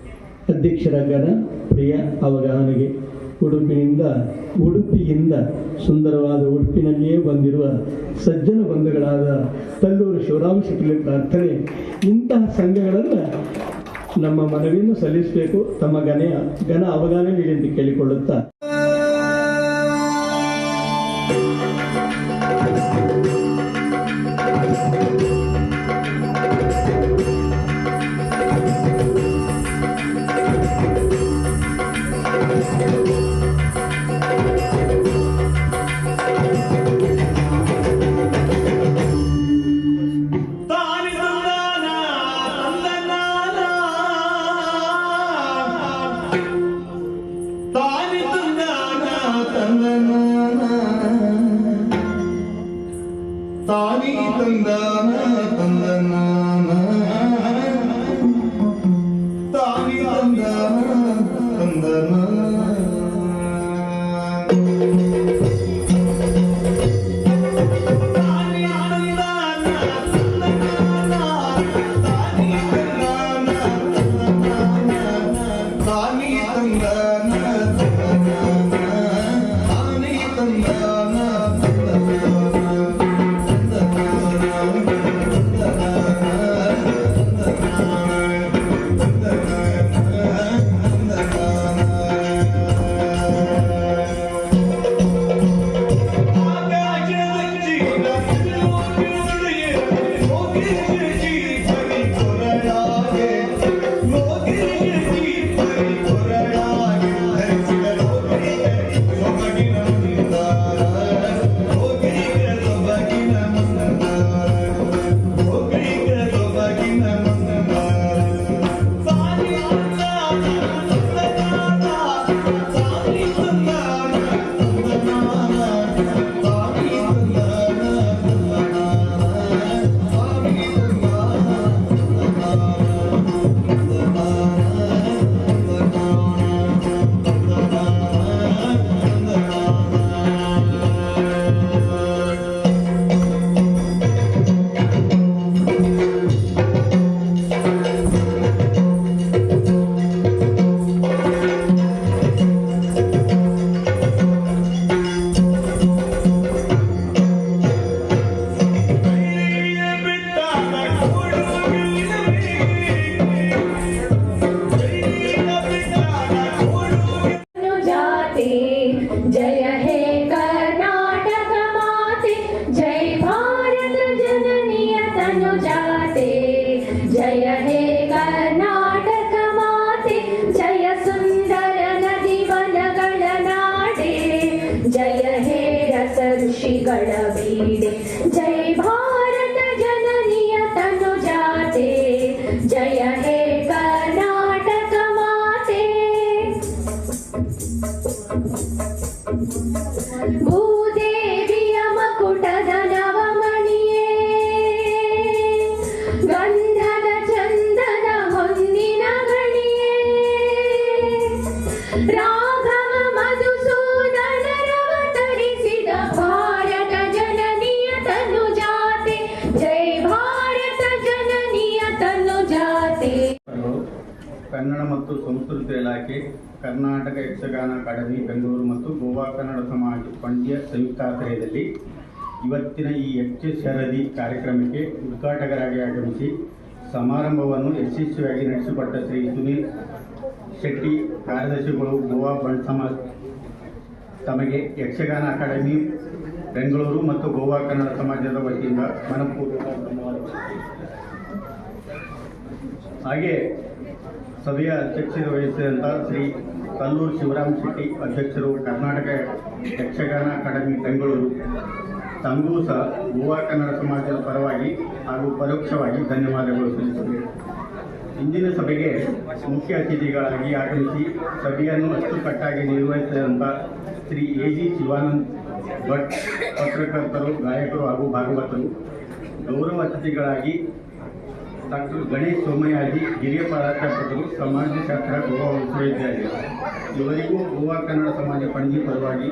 ಅಧ್ಯಕ್ಷರ ಗಣ ಪ್ರಿಯ ಅವಗಾಹನೆಗೆ ಉಡುಪಿಯಿಂದ ಸುಂದರವಾದ ಉಡುಪಿನಲ್ಲಿಯೇ ಬಂದಿರುವ ಸಜ್ಜನ ಬಂಧುಗಳಾದ ತಲ್ಲೂರು ಶಿವರಾಮ ಶೆಟ್ಟಿ ಪ್ರಾರ್ಥನೆ, ಇಂತಹ ಸಂಘಗಳನ್ನು ನಮ್ಮ ಮನವಿಯನ್ನು ಸಲ್ಲಿಸಬೇಕು. ತಮ್ಮ ಘನ ಅವಗಾಹನೆ ನೀಡಿ ಎಂದು ಕೇಳಿಕೊಳ್ಳುತ್ತಾ ತಾನಿ ತಂದನ ತಂದನ ತಾನಿ ತಂದನ ತಂದನ जय हे कर्नाटक माते, जय भारत जननीय तनुजाते। जय हे कर्नाटक माते, जय सुंदर नदी वनಗಳ ನಾಡೆ। जय हे रस ಋಷಿಗಳ ಬೀಡೆ, जय भारत जननीय तनुजाते। जय हे कर्नाटक माते। ಭೂದೇವಿಯ ಮಕುಟದ ನವಮಣಿಯೇ, ಗಂಧದ ಚಂದನ ಹೊನ್ನಿನ ಗಣಿಯೇ, ರಾಘವ ಮಧುಸೂದನರವತರಿಸಿದ ಭಾರತ ಜನನಿಯ ತನುಜಾತೆ। ಜೈ ಭಾರತ ಜನನಿಯ ತನುಜಾತೆ। ಕನ್ನಡ ಮತ್ತು ಸಂಸ್ಕೃತಿ ಇಲಾಖೆ, ಕರ್ನಾಟಕ ಯಕ್ಷಗಾನ ಅಕಾಡೆಮಿ ಬೆಂಗಳೂರು ಮತ್ತು ಗೋವಾ ಕನ್ನಡ ಸಮಾಜ ಪಂದ್ಯ ಸಂಯುಕ್ತಾಶ್ರಯದಲ್ಲಿ ಇವತ್ತಿನ ಈ ಯಕ್ಷಶರದಿ ಕಾರ್ಯಕ್ರಮಕ್ಕೆ ಉದ್ಘಾಟಕರಾಗಿ ಆಗಮಿಸಿ ಸಮಾರಂಭವನ್ನು ಯಶಸ್ವಿಯಾಗಿ ನಡೆಸಿಕೊಟ್ಟ ಶ್ರೀ ಸುನೀಲ್ ಶೆಟ್ಟಿ ಕಾರ್ಯದರ್ಶಿಗಳು ಗೋವಾ ಬಂಡ್ ಸಮಾಜ ತಮಗೆ ಯಕ್ಷಗಾನ ಅಕಾಡೆಮಿ ಬೆಂಗಳೂರು ಮತ್ತು ಗೋವಾ ಕನ್ನಡ ಸಮಾಜದ ವತಿಯಿಂದ ಮನಪೂರ್ವಕ ಧನ್ಯವಾದಗಳು. ಹಾಗೆ ಸಭೆಯ ಅಧ್ಯಕ್ಷತೆ ವಹಿಸಿದಂಥ ಶ್ರೀ ತಲ್ಲೂರು ಶಿವರಾಮ್ ಶೆಟ್ಟಿ ಅಧ್ಯಕ್ಷರು, ಕರ್ನಾಟಕ ಯಕ್ಷಗಾನ ಅಕಾಡೆಮಿ ಬೆಂಗಳೂರು, ತಮಗೂ ಸಹ ಗೋವಾ ಕನ್ನಡ ಸಮಾಜದ ಪರವಾಗಿ ಹಾಗೂ ಪರೋಕ್ಷವಾಗಿ ಧನ್ಯವಾದಗಳು ಸಲ್ಲಿಸುತ್ತೇವೆ. ಇಂದಿನ ಸಭೆಗೆ ಮುಖ್ಯ ಅತಿಥಿಗಳಾಗಿ ಆಗಮಿಸಿ ಸಭೆಯನ್ನು ಅಚ್ಚುಕಟ್ಟಾಗಿ ನಿರ್ವಹಿಸಿದಂಥ ಶ್ರೀ ಎ ಜಿ ಶಿವಾನಂದ್ ಭಟ್, ಪತ್ರಕರ್ತರು, ಗಾಯಕರು ಹಾಗೂ ಭಾಗವತರು, ಗೌರವ ಅತಿಥಿಗಳಾಗಿ ಡಾಕ್ಟರ್ ಗಣೇಶ್ ಸೋಮಯಾಜಿ, ಹಿರಿಯ ಪ್ರಾಧ್ಯಾಪಕರು, ಸಮಾಜಶಾಸ್ತ್ರ, ಗೋವಾ ವಿಶ್ವವಿದ್ಯಾಲಯ, ಇವರಿಗೂ ಗೋವಾ ಕನ್ನಡ ಸಮಾಜ ಪಂಡಿತ ಪರವಾಗಿ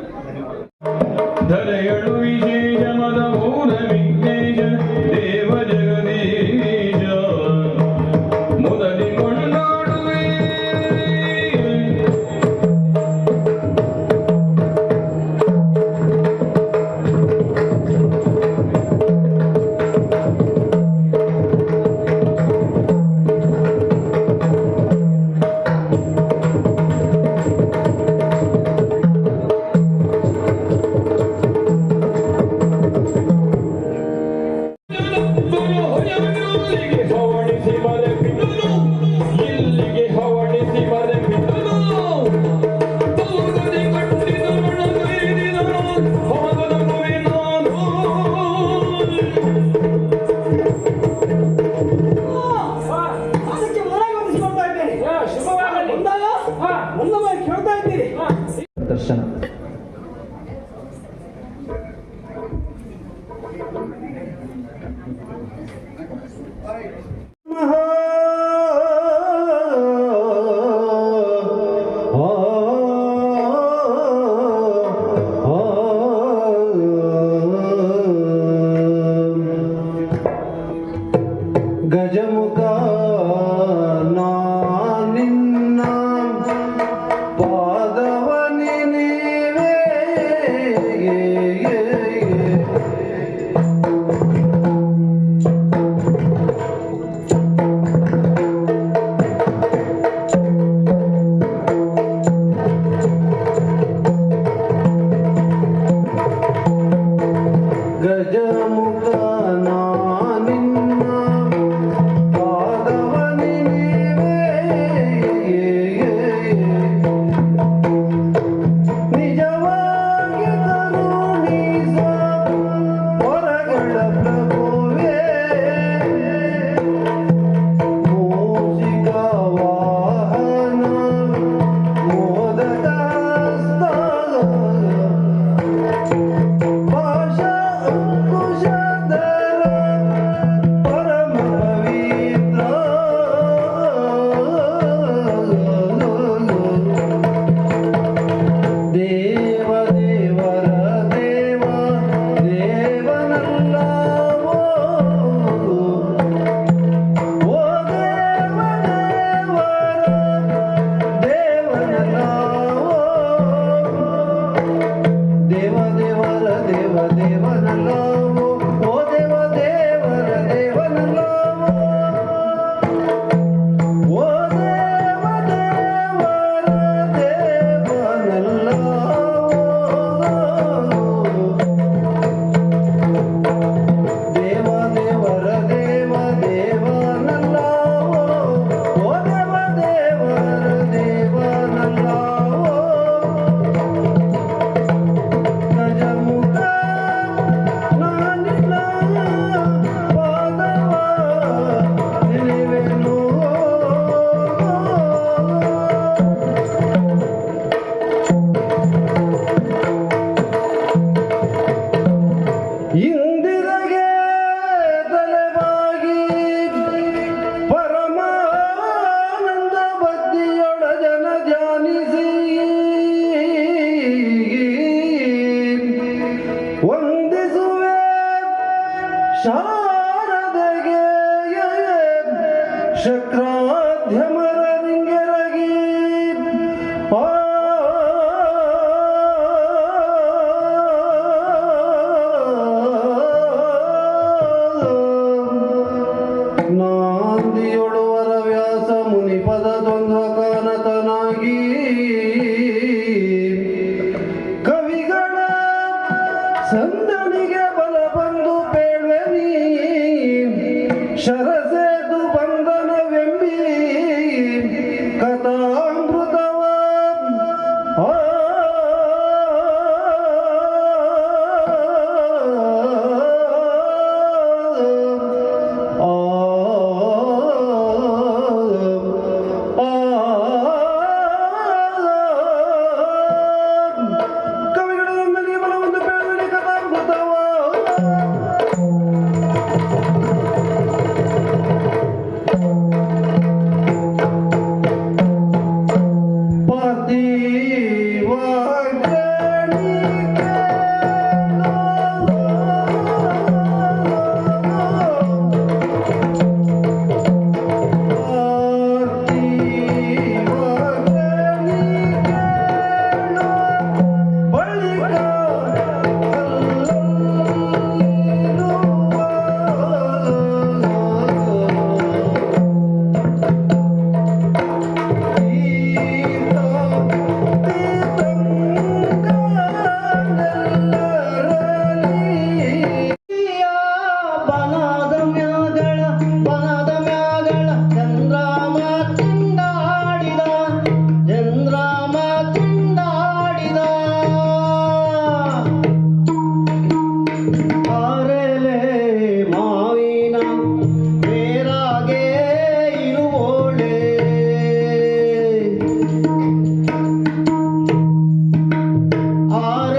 ಆರ